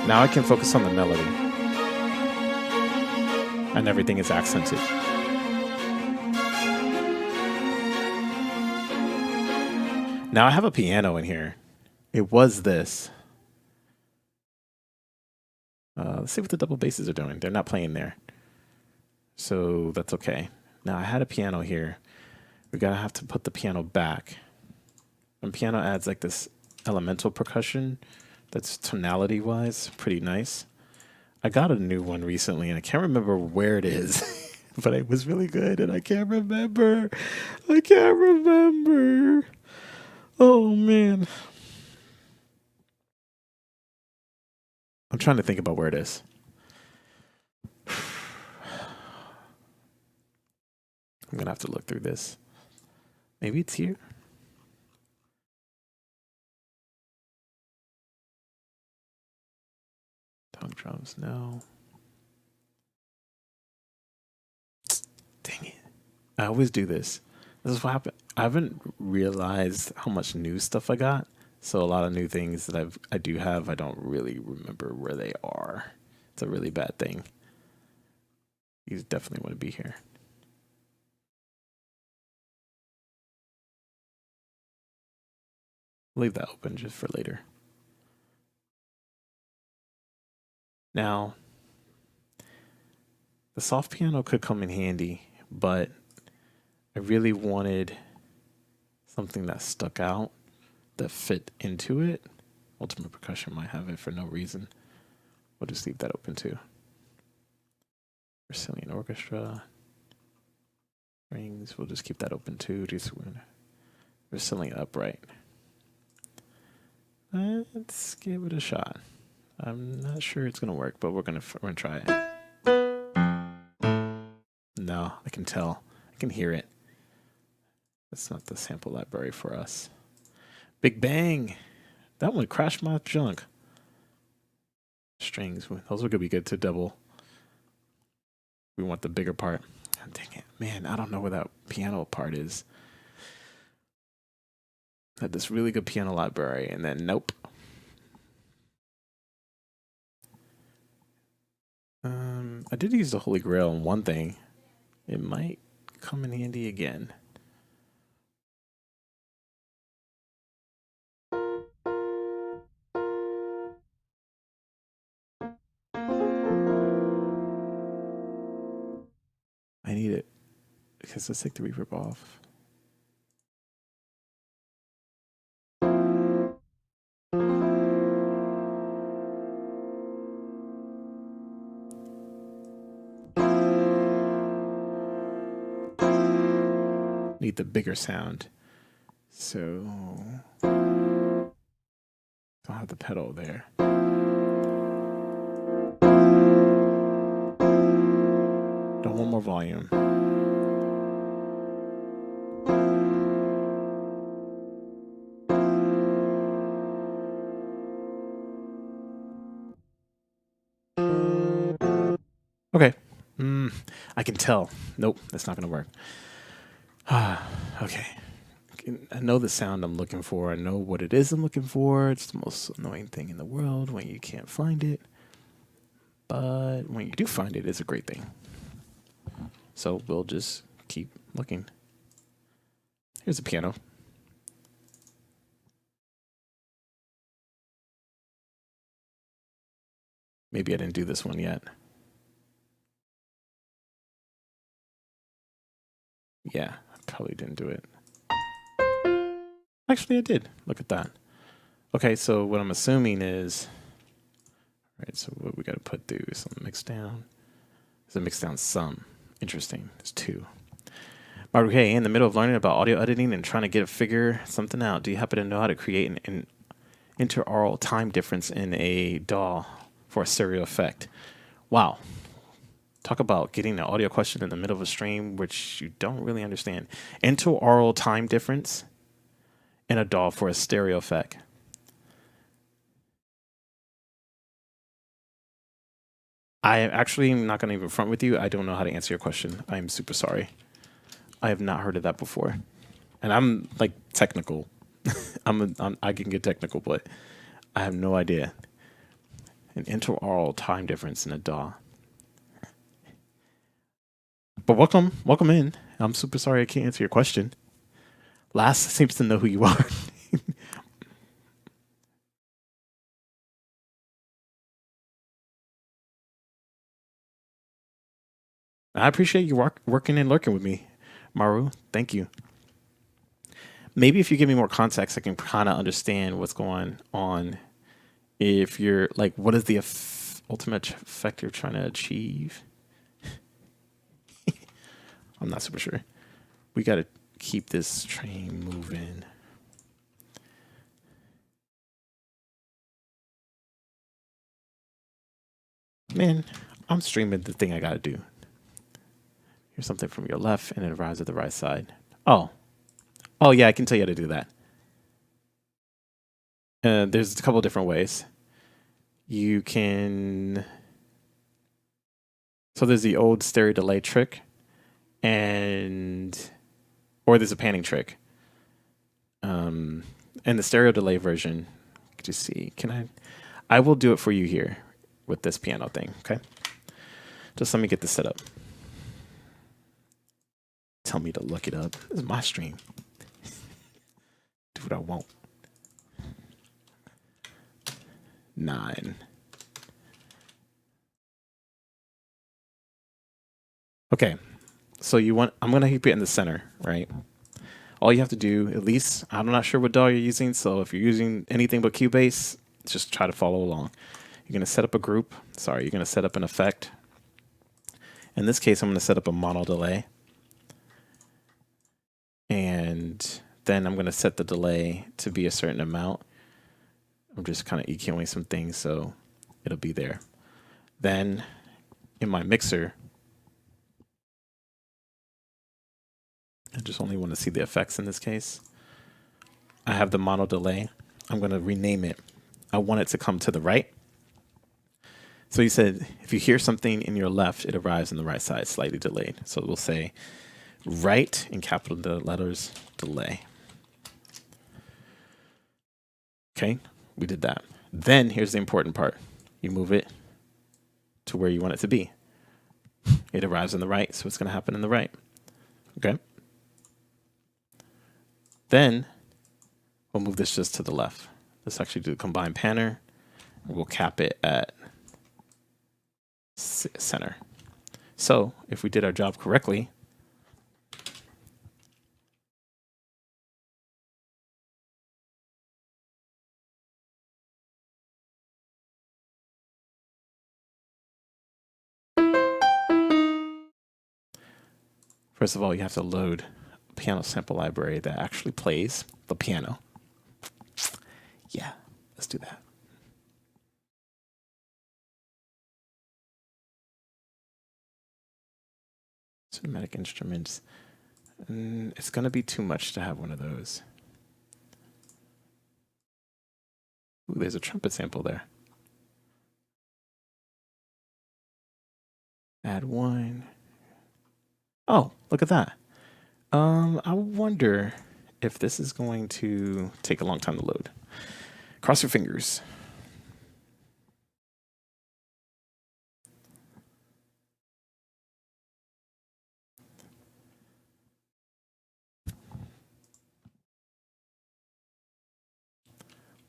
Now I can focus on the melody. And everything is accented. Now I have a piano in here. It was this. Let's see what the double basses are doing. They're not playing there. So that's okay. Now I had a piano here. We're gonna have to put the piano back. And piano adds like this elemental percussion that's tonality wise pretty nice. I got a new one recently and I can't remember where it is, but it was really good and I can't remember. I can't remember. Oh man. I'm trying to think about where it is. I'm gonna have to look through this. Maybe it's here. Tongue drums, no. Dang it. I always do this. This is what happened. I haven't realized how much new stuff I got. So a lot of new things that I do have, I don't really remember where they are. It's a really bad thing. You definitely want to be here. Leave that open just for later. Now, the soft piano could come in handy, but I really wanted something that stuck out, that fit into it. Ultimate Percussion might have it for no reason. We'll just leave that open too. Brazilian Orchestra. Strings, we'll just keep that open too. Brazilian Upright. Let's give it a shot. I'm not sure it's gonna work, but we're gonna try it. No, I can tell. I can hear it. That's not the sample library for us. Big Bang. That one crashed my junk. Strings. Those are gonna be good to double. We want the bigger part. Oh, dang it, man! I don't know where that piano part is. Had this really good piano library, and then nope. I did use the Holy Grail on one thing. It might come in handy again. I need it because let's take the reverb off. Need the bigger sound. So don't have the pedal there. Don't want more volume. Okay. I can tell. Nope, that's not going to work. Okay. I know the sound I'm looking for. I know what it is I'm looking for. It's the most annoying thing in the world when you can't find it. But when you do find it, it's a great thing. So we'll just keep looking. Here's a piano. Maybe I didn't do this one yet. Yeah, I probably didn't do it. Actually, I did. Look at that. Okay, so what I'm assuming is, right, so what we got to put through is some mix down. There's a mix down sum. Interesting. There's two. Okay, in the middle of learning about audio editing and trying to figure something out, do you happen to know how to create an interaural time difference in a DAW for a stereo effect? Wow. Talk about getting an audio question in the middle of a stream, which you don't really understand. Interaural time difference in a DAW for a stereo effect. I actually am not going to even front with you. I don't know how to answer your question. I'm super sorry. I have not heard of that before. And I'm like technical. I can get technical, but I have no idea. An interaural time difference in a DAW. But welcome in. I'm super sorry I can't answer your question. Last seems to know who you are. I appreciate you working and lurking with me, Maru. Thank you. Maybe if you give me more context, I can kind of understand what's going on. If you're like, what is the ultimate effect you're trying to achieve? I'm not super sure. We got to keep this train moving. Man, I'm streaming the thing I got to do. Here's something from your left and it arrives at the right side. Oh, yeah, I can tell you how to do that. There's a couple different ways. You can. So there's the old stereo delay trick, or there's a panning trick. And the stereo delay version, just see, I will do it for you here with this piano thing, okay? Just let me get this set up. Tell me to look it up. This is my stream. Do what I want. 9. Okay, so I'm gonna keep it in the center, right? All you have to do, at least, I'm not sure what DAW you're using, so if you're using anything but Cubase, just try to follow along. You're gonna set up a group. You're gonna set up an effect. In this case, I'm gonna set up a mono delay. And then I'm gonna set the delay to be a certain amount. I'm just kind of EQing some things so it'll be there. Then in my mixer, I just only want to see the effects in this case. I have the mono delay. I'm going to rename it. I want it to come to the right. So you said if you hear something in your left, it arrives on the right side, slightly delayed. So we'll say right in capital letters, delay. Okay, we did that. Then here's the important part. You move it to where you want it to be. It arrives on the right, so it's going to happen in the right. Okay. Then we'll move this just to the left. Let's actually do the combine panner. We'll cap it at center. So if we did our job correctly, first of all, you have to load a piano sample library that actually plays the piano. Yeah, let's do that. Cinematic instruments. It's going to be too much to have one of those. Ooh, there's a trumpet sample there. Add one. Oh, look at that. I wonder if this is going to take a long time to load. Cross your fingers.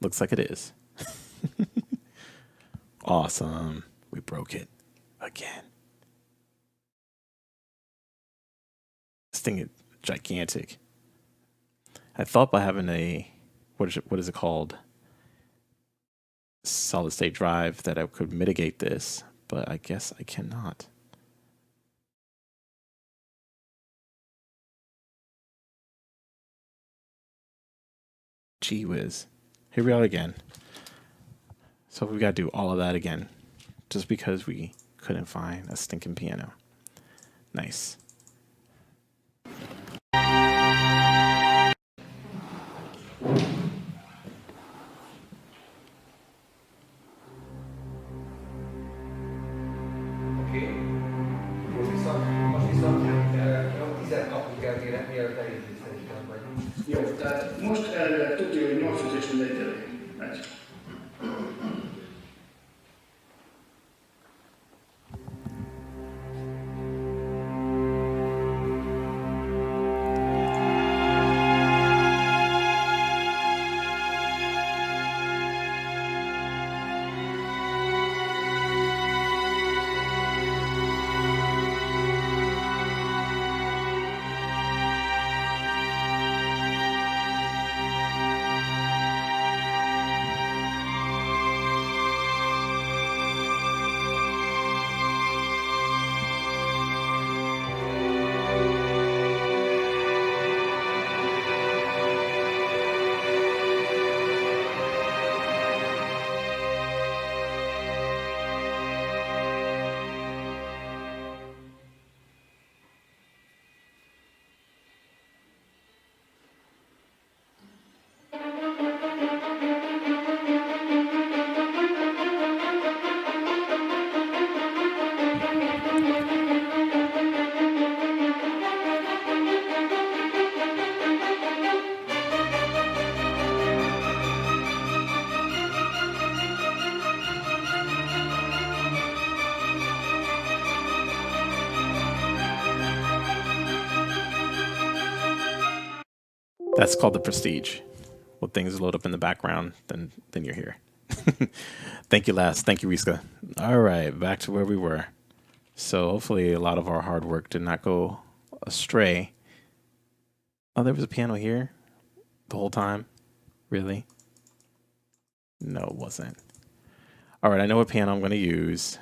Looks like it is. Awesome. We broke it again. This thing is gigantic. I thought by having a what is it called? Solid state drive that I could mitigate this, but I guess I cannot. Gee whiz. Here we are again. So we got to do all of that again just because we couldn't find a stinking piano. Nice. Oké. Most viszont jó 10 kell kérek, mielőtt elindítani vagy. Jó, tehát most elvileg tudja, hogy 8 és 4 megy. That's called the prestige. When things load up in the background, then you're here. Thank you, Last. Thank you, Riska. All right, back to where we were. So hopefully a lot of our hard work did not go astray. Oh, there was a piano here the whole time? Really? No, it wasn't. All right, I know what piano I'm going to use.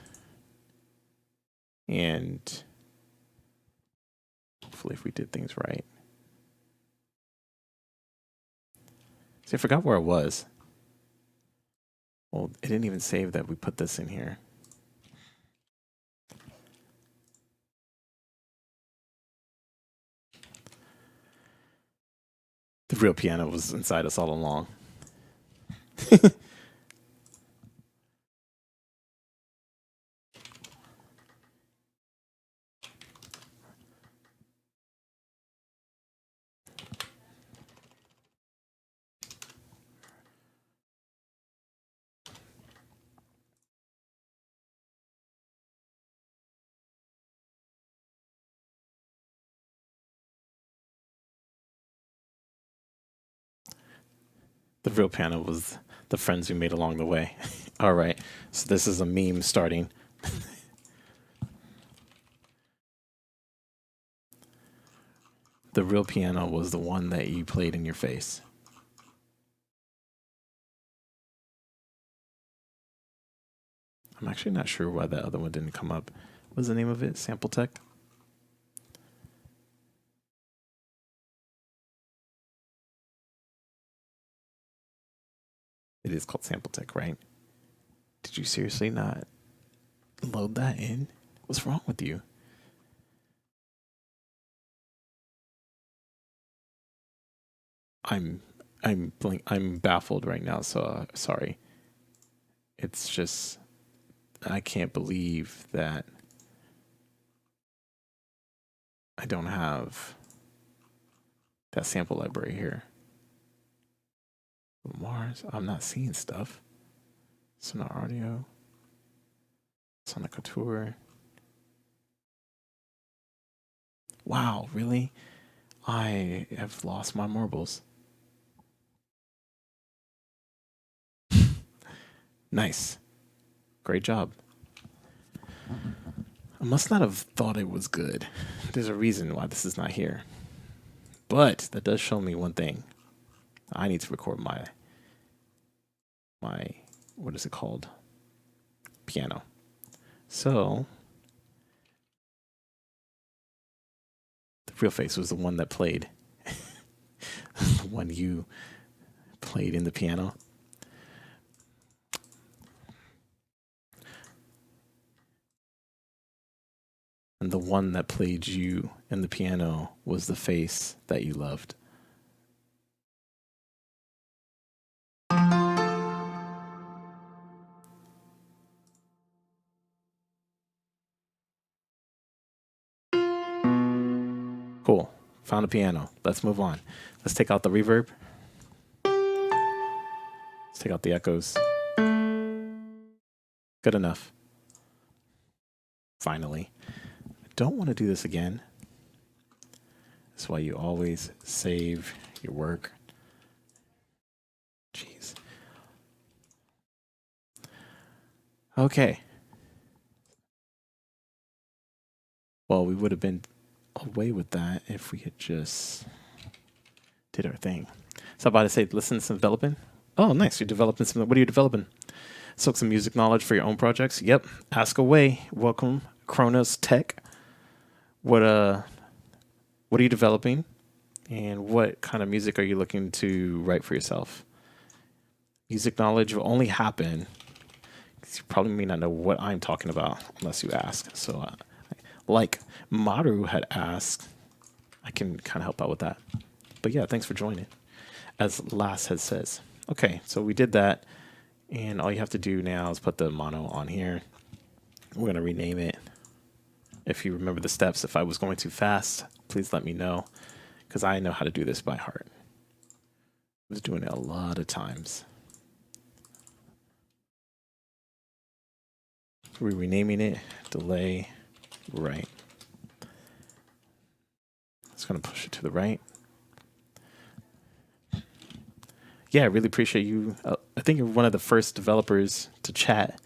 And hopefully if we did things right. See, I forgot where it was. Well, it didn't even save that we put this in here. The real piano was inside us all along. The real piano was the friends we made along the way. All right, so this is a meme starting. The real piano was the one that you played in your face. I'm actually not sure why that other one didn't come up. What was the name of it? Sample Tech? It is called Sample Tech, right? Did you seriously not load that in? What's wrong with you? I'm baffled right now, so sorry. It's just I can't believe that I don't have that sample library here. Mars, I'm not seeing stuff. Sonar audio, Sonic Couture. Wow, really? I have lost my marbles. Nice. Great job. I must not have thought it was good. There's a reason why this is not here. But that does show me one thing. I need to record my what is it called? Piano. So the real face was the one that played. The one you played in the piano. And the one that played you in the piano was the face that you loved. Cool. Found a piano. Let's move on. Let's take out the reverb. Let's take out the echoes. Good enough. Finally. I don't want to do this again. That's why you always save your work. Jeez. Okay. Well, we would have been away with that if we had just did our thing. So I'm about to say, listen to some developing. Oh, nice. You're developing some. What are you developing? Soak some music knowledge for your own projects. Yep. Ask away. Welcome, Kronos Tech. What are you developing? And what kind of music are you looking to write for yourself? Music knowledge will only happen. You probably may not know what I'm talking about unless you ask. So, like Maru had asked, I can kind of help out with that. But yeah, thanks for joining. As Lass had says. Okay, so we did that. And all you have to do now is put the mono on here. We're going to rename it. If you remember the steps, if I was going too fast, please let me know. Because I know how to do this by heart. I was doing it a lot of times. We're renaming it. Delay right. It's going to push it to the right. Yeah, I really appreciate you. I think you're one of the first developers to chat.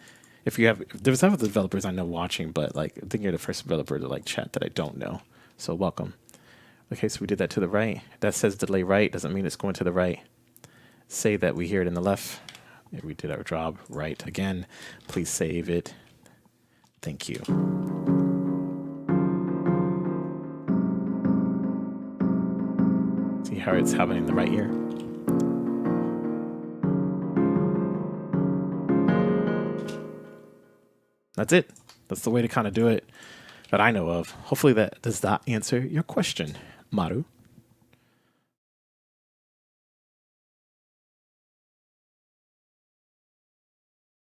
If there's other developers I know watching, but like I think you're the first developer to like chat that I don't know. So welcome. Okay, so we did that to the right. That says delay right. Doesn't mean it's going to the right. Say that we hear it in the left. Yeah, we did our job right again. Please save it. Thank you. See how it's happening in the right ear? That's it. That's the way to kind of do it that I know of. Hopefully does that answer your question, Maru.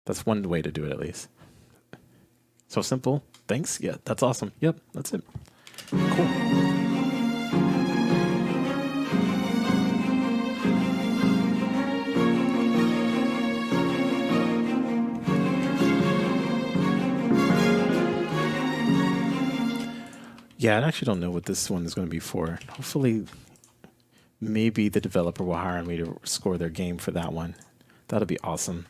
That's one way to do it at least. So simple. Thanks. Yeah, that's awesome. Yep, that's it. Cool. Yeah, I actually don't know what this one is going to be for. Hopefully, maybe the developer will hire me to score their game for that one. That'll be awesome.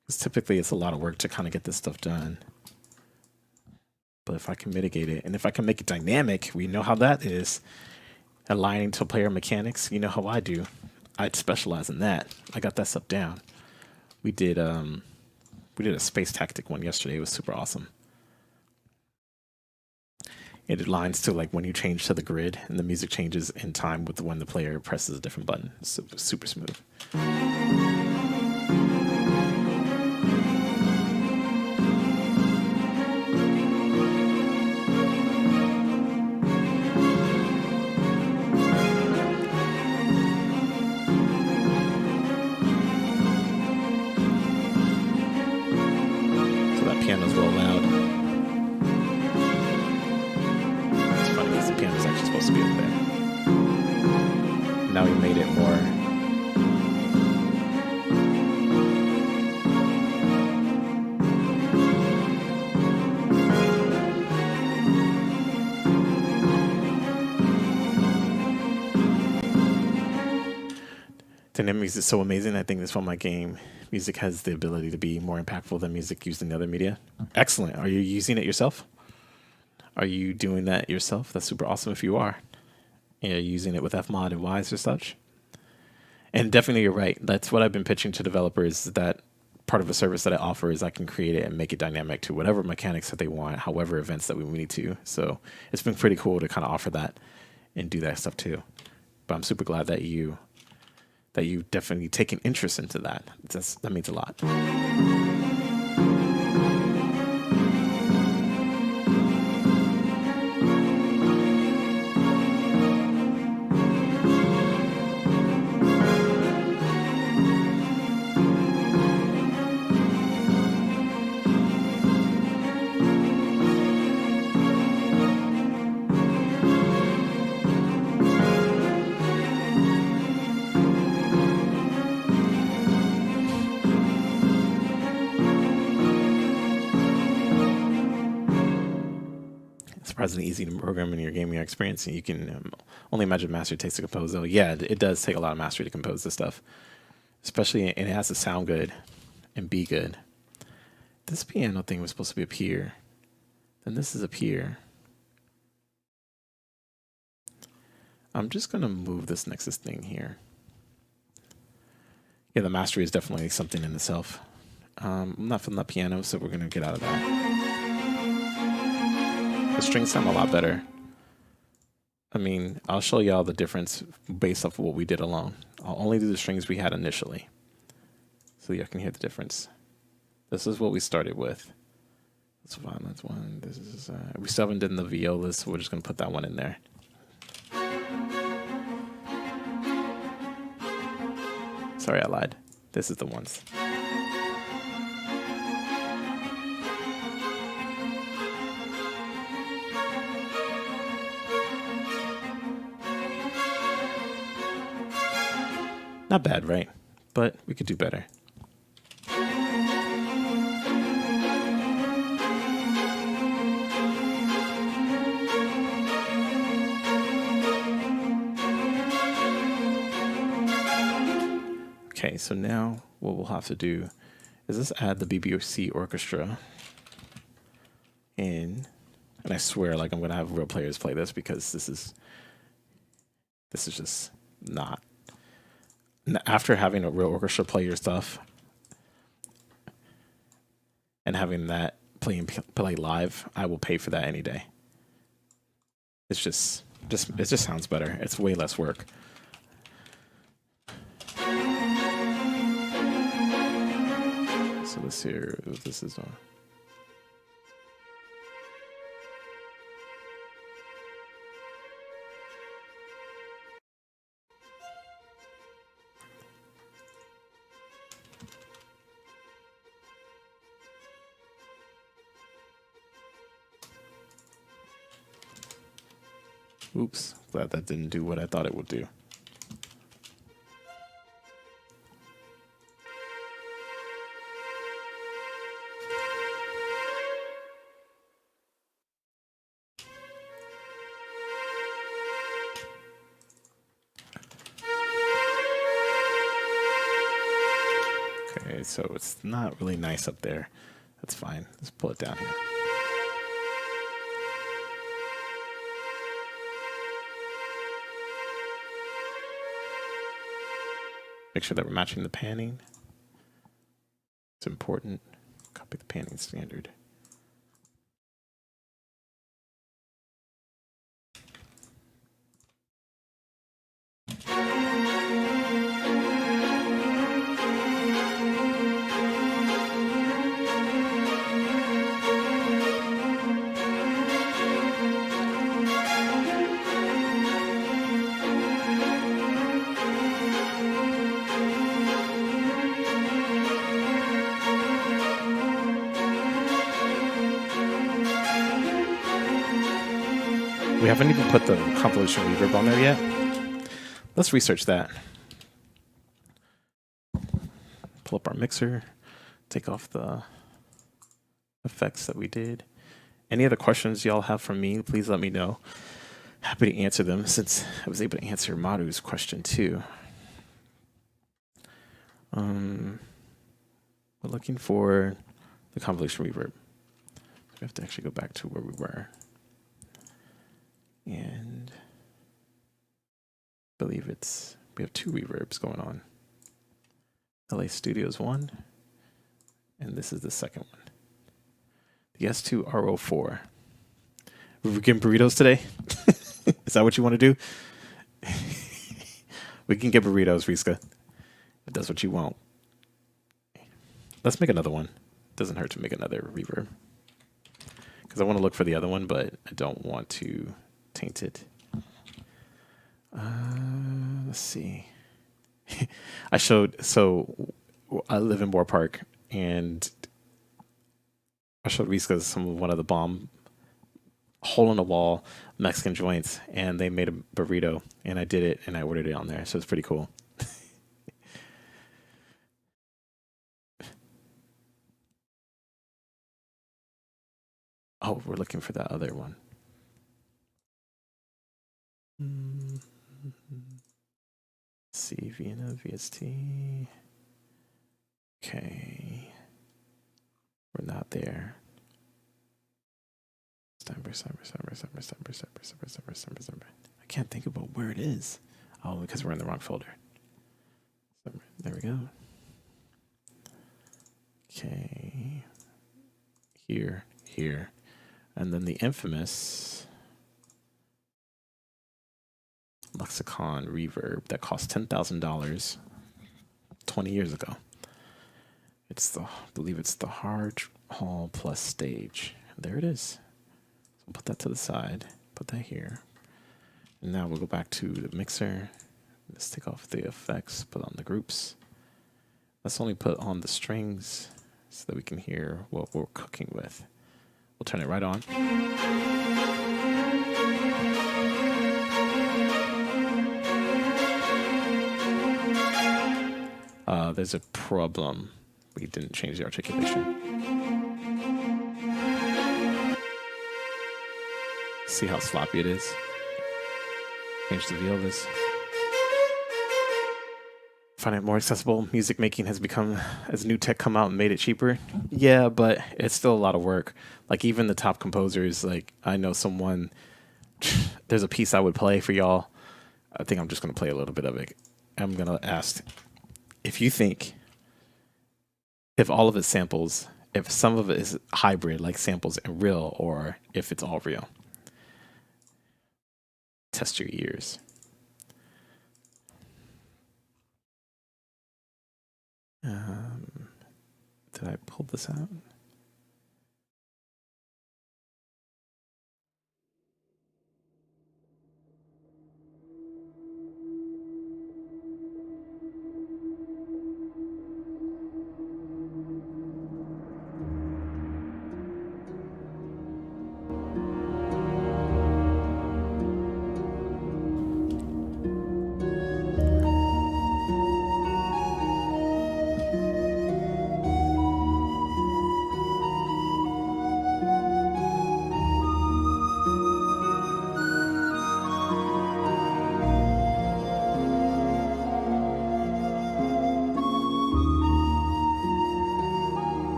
Because typically it's a lot of work to kind of get this stuff done. But if I can mitigate it, and if I can make it dynamic, we know how that is. Aligning to player mechanics, you know how I do. I specialize in that. I got that stuff down. We did a space tactic one yesterday. It was super awesome. It aligns to like when you change to the grid and the music changes in time with when the player presses a different button. It's super smooth. the piano's actually supposed to be up there. Now we made it more. Dynamics is so amazing. I think this one, my game, music has the ability to be more impactful than music used in other media. Excellent. Are you using it yourself? Are you doing that yourself? That's super awesome if you are. You're using it with Fmod and Wise or such. And definitely you're right. That's what I've been pitching to developers, that part of a service that I offer is I can create it and make it dynamic to whatever mechanics that they want, however events that we need to. So it's been pretty cool to kind of offer that and do that stuff too. But I'm super glad that you've definitely taken interest into that. That means a lot. Surprisingly easy to program in your gaming experience, and you can only imagine mastery takes to compose. Though, yeah, it does take a lot of mastery to compose this stuff, especially, and it has to sound good and be good. This piano thing was supposed to be up here, then this is up here. I'm just gonna move this Nexus thing here. Yeah, the mastery is definitely something in itself. I'm not feeling that piano, so we're gonna get out of that. The strings sound a lot better. I mean, I'll show y'all the difference based off of what we did alone. I'll only do the strings we had initially, so y'all can hear the difference. This is what we started with. That's fine. That's one. This is we still haven't done the violas, so we're just gonna put that one in there. Sorry, I lied. This is the ones. Not bad, right? But we could do better. Okay, so now what we'll have to do is let's add the BBC orchestra in. And I swear, like, I'm gonna have real players play this because this is just not. After having a real orchestra play your stuff and having that play live, I will pay for that any day. It's just it just sounds better. It's way less work. So let's hear if this is on. Oops, glad that didn't do what I thought it would do. Okay, so it's not really nice up there. That's fine. Let's pull it down here. Make sure that we're matching the panning. It's important. Copy the panning standard. We haven't even put the compilation reverb on there yet. Let's research that. Pull up our mixer, take off the effects that we did. Any other questions y'all have from me, please let me know. Happy to answer them, since I was able to answer Maru's question too. We're looking for the convolution reverb. We have to actually go back to where we were. And I believe we have 2 reverbs going on. LA Studios 1, and this is the second one. The S2 RO4. We're getting burritos today? Is that what you want to do? We can get burritos, Riska, if that's what you want. Let's make another one. Doesn't hurt to make another reverb. Because I want to look for the other one, but I don't want to taint it. Let's see. I live in Moore Park, and I showed Riska one of the bomb hole in the wall Mexican joints, and they made a burrito, and I did it, and I ordered it on there, so it's pretty cool. Oh, we're looking for that other one. Let's see, Vienna, VST. Okay. We're not there. December. I can't think about where it is. Oh, because we're in the wrong folder. There we go. Okay. Here. And then the infamous Lexicon reverb that cost $10,000 20 years ago. I believe it's the Hard Hall Plus Stage. There it is. So we'll put that to the side. Put that here. And now we'll go back to the mixer. Let's take off the effects. Put on the groups. Let's only put on the strings so that we can hear what we're cooking with. We'll turn it right on. There's a problem. We didn't change the articulation. See how sloppy it is? Change the violas. Find it more accessible. Music making has become, as new tech come out and made it cheaper. Yeah, but it's still a lot of work. Like even the top composers, like I know someone, there's a piece I would play for y'all. I think I'm just going to play a little bit of it. I'm going to ask if you think, if all of it samples, if some of it is hybrid, like samples and real, or if it's all real. Test your ears. Did I pull this out?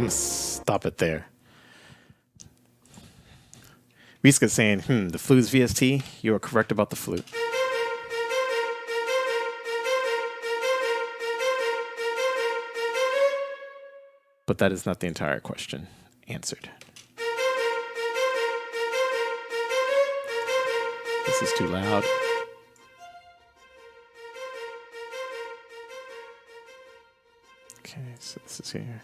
gonna stop it there. Riska's saying, the flute's VST. You are correct about the flute. But that is not the entire question answered. This is too loud. Okay, so this is here.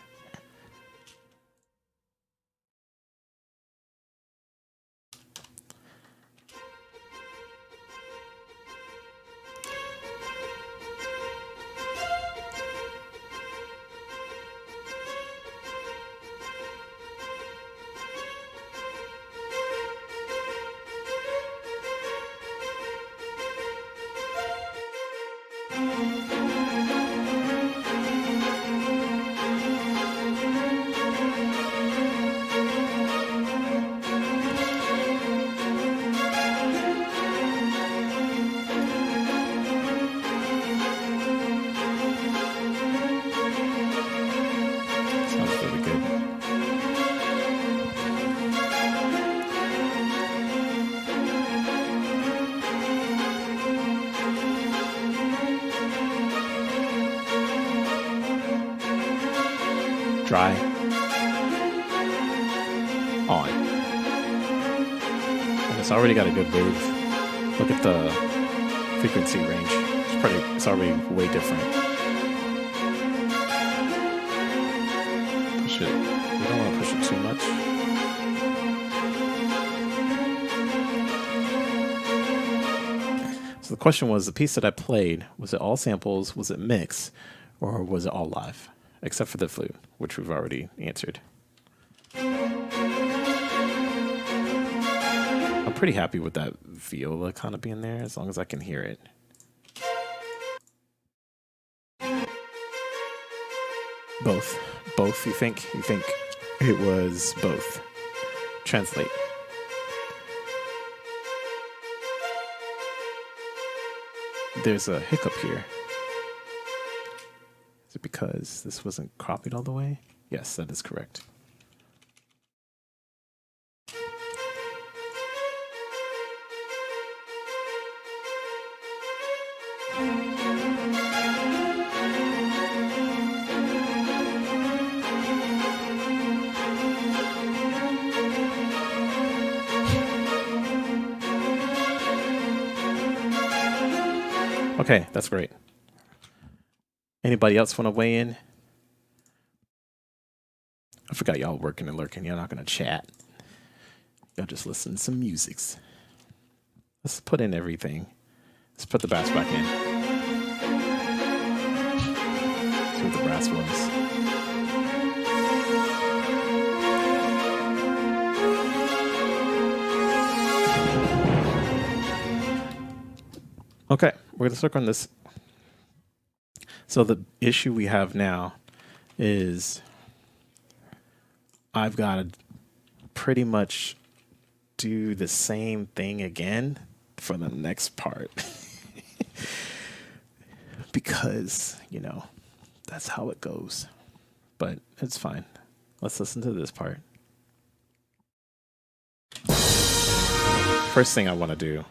Sounds really good. Dry. On. And it's already got a good wave. Look at the frequency range. It's already way different. Push it. We don't want to push it too much. So the question was, the piece that I played, was it all samples, was it mix, or was it all live? Except for the flute, which we've already answered. I'm pretty happy with that viola kind of being there, as long as I can hear it. Both. Both, you think? You think it was both. Translate. There's a hiccup here. Is it because this wasn't copied all the way? Yes, that is correct. Okay, that's great. Anybody else want to weigh in? I forgot y'all working and lurking. You're not going to chat. Y'all just listen to some musics. Let's put in everything. Let's put the bass back in. See what the brass was. Okay, we're going to click on this. So the issue we have now is I've got to pretty much do the same thing again for the next part. Because, you know, that's how it goes. But it's fine. Let's listen to this part. First thing I want to do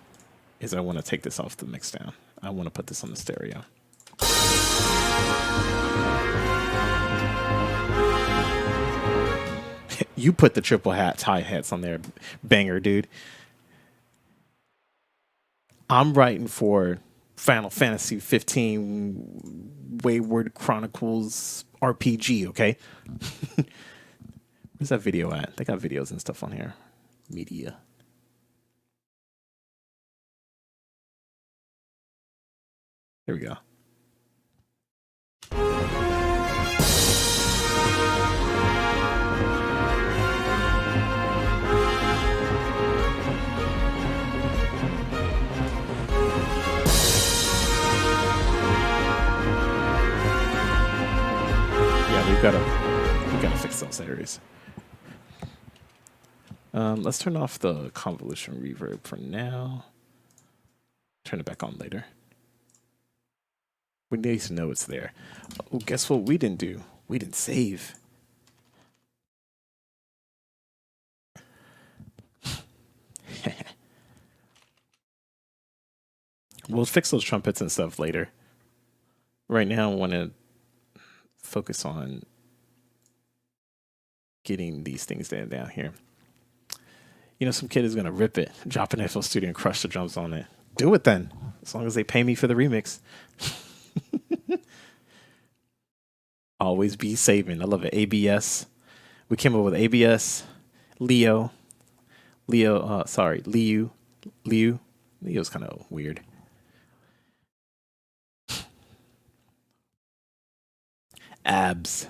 is I want to take this off the mix down. I want to put this on the stereo. You put the triple hi-hats on there, banger, dude. I'm writing for Final Fantasy 15 Wayward Chronicles RPG, okay? Where's that video at? They got videos and stuff on here. Media. Here we go. Yeah, we gotta fix those areas. Let's turn off the convolution reverb for now. Turn it back on later. We need to know it's there. Oh, guess what we didn't do? We didn't save. We'll fix those trumpets and stuff later. Right now, I want to focus on getting these things down here. You know, some kid is going to rip it, drop an FL Studio and crush the drums on it. Do it then, as long as they pay me for the remix. Always be saving. I love it. ABS. We came up with ABS, Liu. Leo's kind of weird. Abs.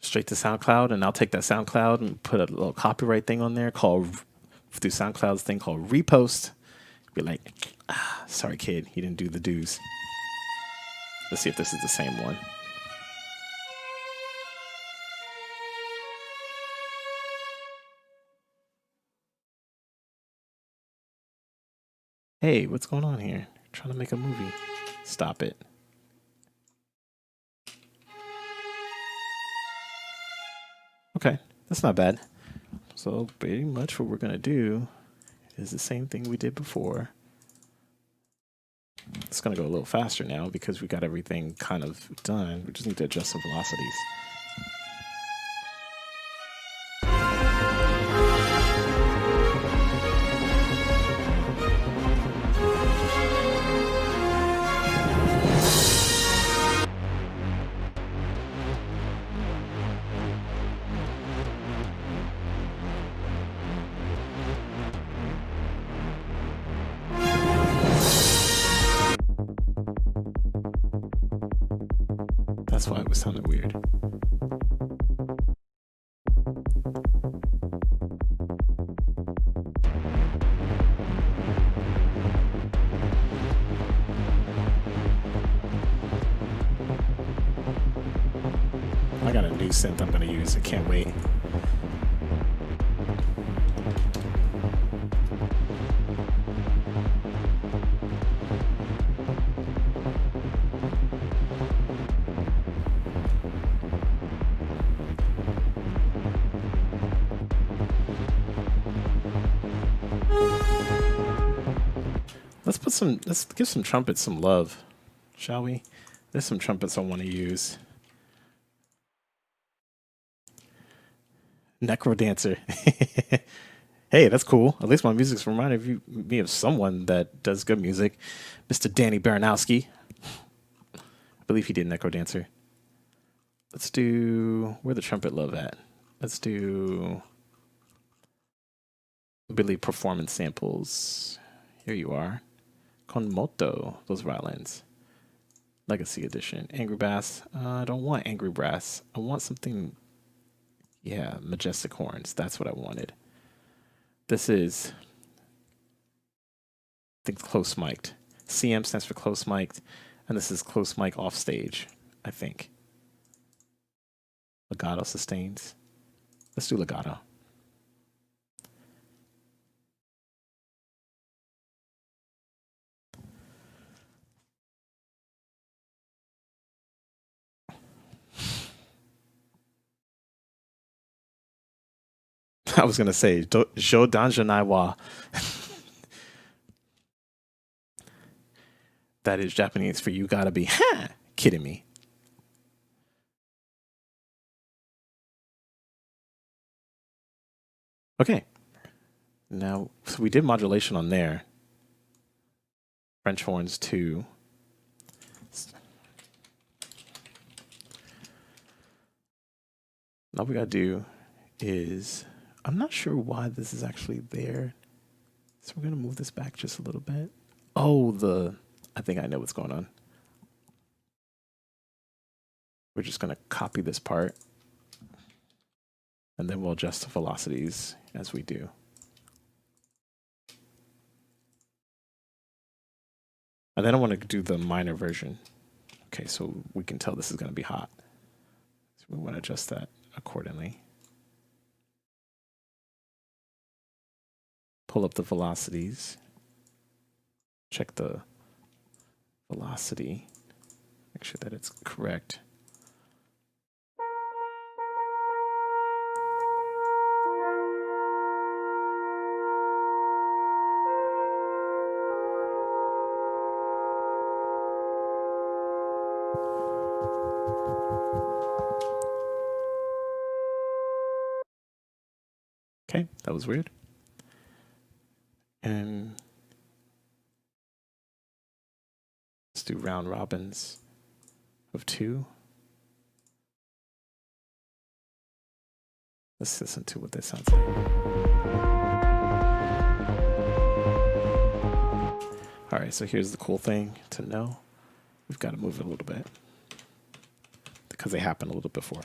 Straight to SoundCloud, and I'll take that SoundCloud and put a little copyright thing on there called, through SoundCloud's thing called repost. Be like, sorry kid, he didn't do the dues. Let's see if this is the same one. Hey, what's going on here? Trying to make a movie. Stop it. Okay, that's not bad. So pretty much what we're going to do is the same thing we did before. It's going to go a little faster now because we got everything kind of done. We just need to adjust the velocities. That's why it was sounding weird. I got a new synth I'm going to use. I can't wait. Let's give some trumpets some love, shall we? There's some trumpets I want to use. Necro Dancer. Hey, that's cool. At least my music's reminding me of someone that does good music. Mr. Danny Baranowski. I believe he did Necro Dancer. Let's do... Where the trumpet love at? Let's do... Billy Performance Samples. Here you are. Con moto, those violins. Legacy Edition. Angry Brass. I don't want Angry Brass. I want something... Yeah, Majestic Horns. That's what I wanted. This is... I think close mic'd. CM stands for close mic'd. And this is close mic off stage, I think. Legato sustains. Let's do legato. I was going to say, Jo Danjanaiwa. That is Japanese for you gotta be kidding me. Okay. Now, so we did modulation on there. French horns too. All we gotta do is... I'm not sure why this is actually there. So we're going to move this back just a little bit. Oh, I think I know what's going on. We're just going to copy this part. And then we'll adjust the velocities as we do. And then I want to do the minor version. Okay, so we can tell this is going to be hot. So we want to adjust that accordingly. Pull up the velocities. Check the velocity. Make sure that it's correct. Okay, that was weird. And let's do round robins of 2. Let's listen to what this sounds like. All right, so here's the cool thing to know. We've got to move it a little bit because they happen a little before.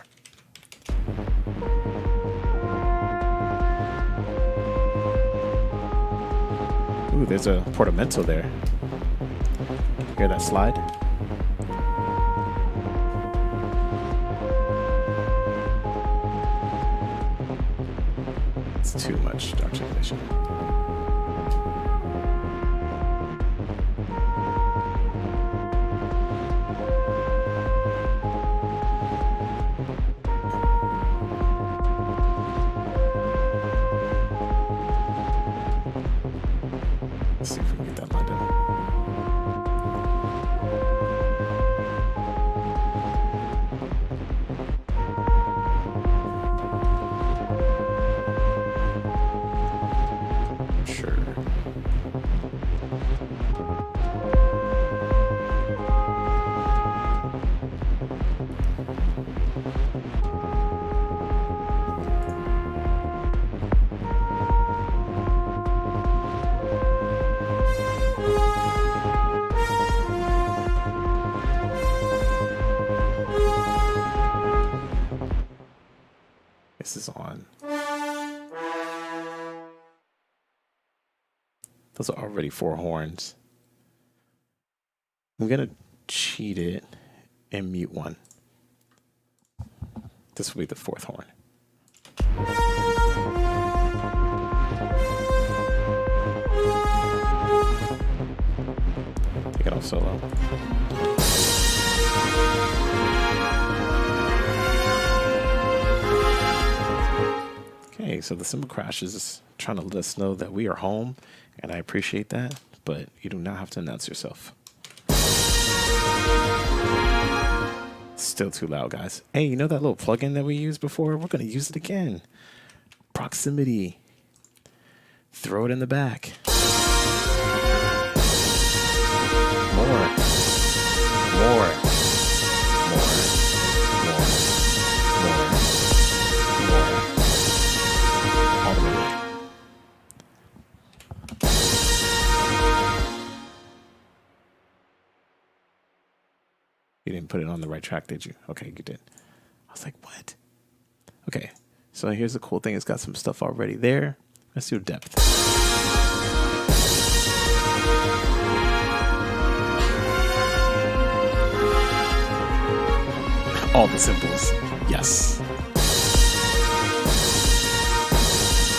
Ooh, there's a portamento there. Hear that slide? It's too much articulation. Let's see if we can get that lined up. Sure. This is on. Those are already 4 horns. I'm going to cheat it and mute 1. This will be the 4th horn. Take it off solo. Okay, so the cymbal crash is trying to let us know that we are home, and I appreciate that, but you do not have to announce yourself. Still too loud, guys. Hey, you know that little plugin that we used before? We're going to use it again. Proximity. Throw it in the back. More. All the way back. You didn't put it on the right track, did you? Okay, you did. I was like, what? Okay, so here's the cool thing. It's got some stuff already there. Let's do depth. All the symbols. Yes.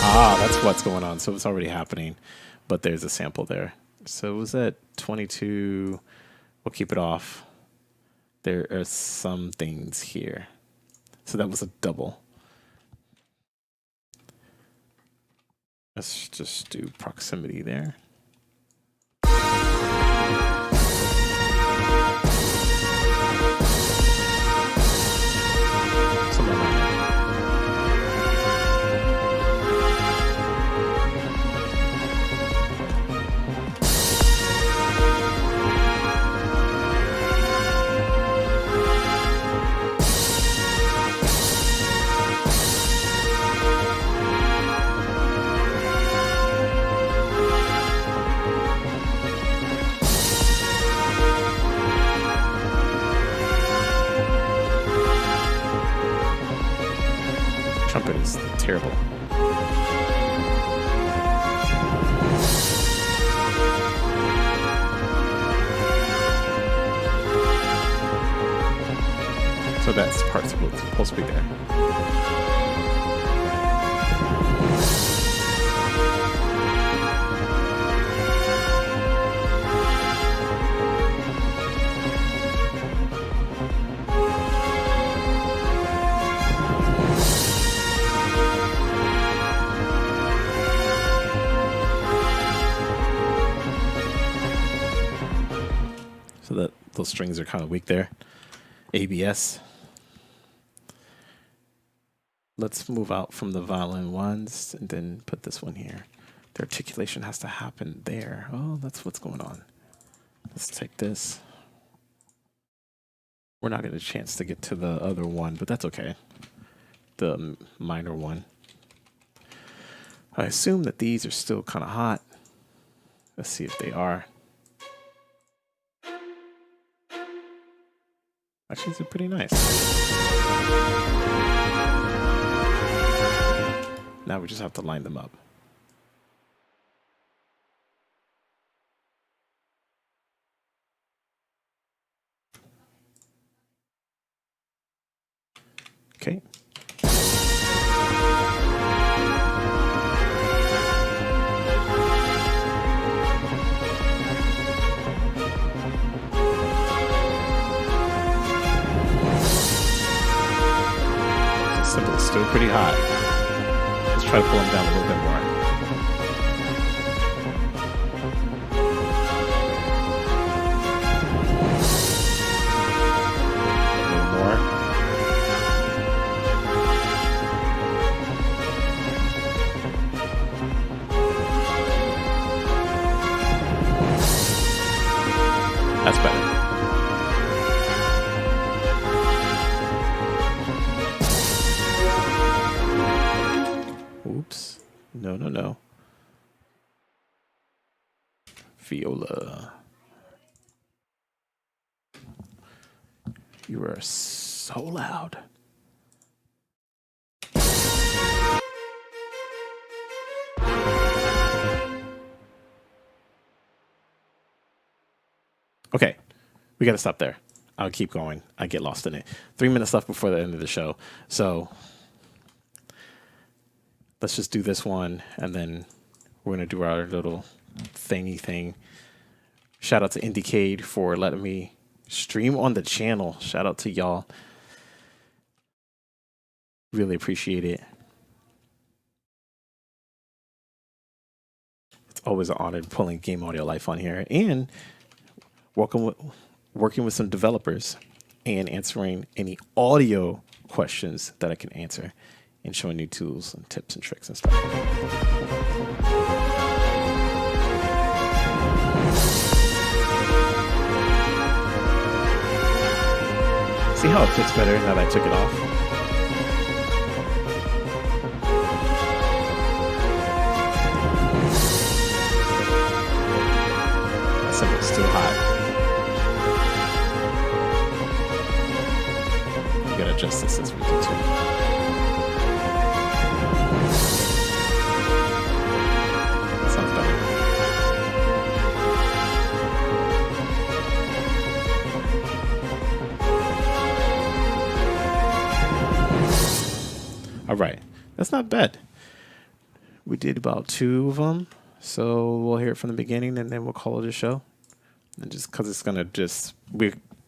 Ah, that's what's going on. So it's already happening, but there's a sample there. So it was at 22. We'll keep it off. There are some things here. So that was a double. Let's just do proximity there. Somewhere around there. Trumpet is terrible. So that's part supposed to be there. So that those strings are kind of weak there. ABS. Let's move out from the violin ones and then put this one here. The articulation has to happen there. Oh, that's what's going on. Let's take this. We're not getting a chance to get to the other one, but that's okay. The minor one. I assume that these are still kind of hot. Let's see if they are. Actually, these are pretty nice. Now we just have to line them up. Okay. Simple, still pretty hot. Let's try to pull them down a little bit more. A little more. That's better. Oops. No, no, no. Viola. You are so loud. Okay, we got to stop there. I'll keep going. I get lost in it. 3 minutes left before the end of the show. So let's just do this one, and then we're going to do our little thingy thing. Shout out to IndieCade for letting me stream on the channel. Shout out to y'all. Really appreciate it. It's always an honor pulling Game Audio Life on here. And working with some developers and answering any audio questions that I can answer and showing new tools and tips and tricks and stuff. See how it fits better now that I took it off? It's still hot. We gotta adjust this as we go too. Sounds better. All right, that's not bad. We did about 2 of them, so we'll hear it from the beginning and then we'll call it a show. And just because it's gonna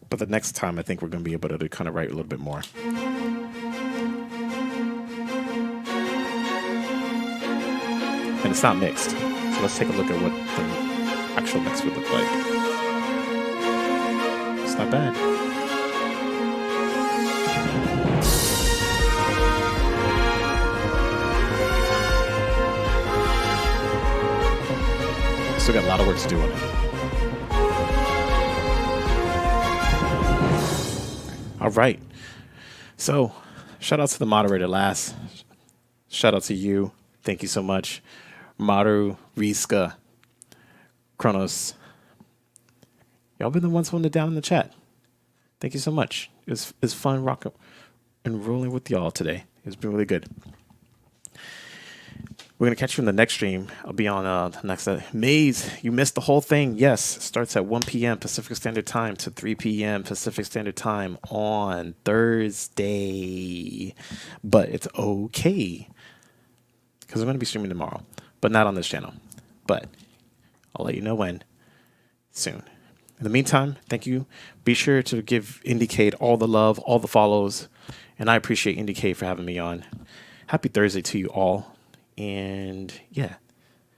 but the next time I think we're gonna be able to kind of write a little bit more. And it's not mixed, so let's take a look at what the actual mix would look like. It's not bad. Still got a lot of work to do on it. All right. So, shout out to the moderator last. Shout out to you. Thank you so much. Maru, Riska, Kronos. Y'all been the ones holding it down in the chat. Thank you so much. It's fun rocking and rolling with y'all today. It's been really good. We're going to catch you in the next stream. I'll be on the next Maze, you missed the whole thing. Yes, it starts at 1 p.m. Pacific Standard Time to 3 p.m. Pacific Standard Time on Thursday. But it's okay because I'm going to be streaming tomorrow, but not on this channel. But I'll let you know when soon. In the meantime, thank you. Be sure to give IndieCade all the love, all the follows, and I appreciate IndieCade for having me on. Happy Thursday to you all. And yeah,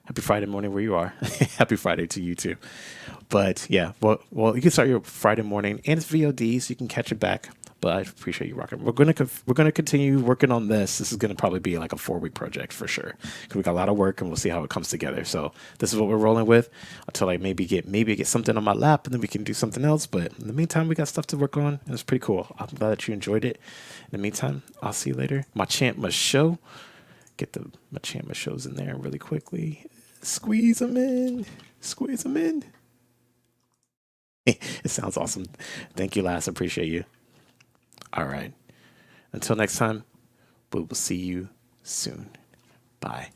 Happy Friday morning where you are. Happy Friday to you too. But yeah, well, you can start your Friday morning, and it's VOD, so you can catch it back. But I appreciate you rocking. We're gonna continue working on this. This is gonna probably be like a 4-week project for sure, because we got a lot of work, and we'll see how it comes together. So this is what we're rolling with until I maybe get something on my lap, and then we can do something else. But in the meantime, we got stuff to work on, and it's pretty cool. I'm glad that you enjoyed it. In the meantime, I'll see you later. My chant must show. Get the my chant must shows in there really quickly. Squeeze them in. Squeeze them in. It sounds awesome. Thank you, Lass. Appreciate you. All right. Until next time, we will see you soon. Bye.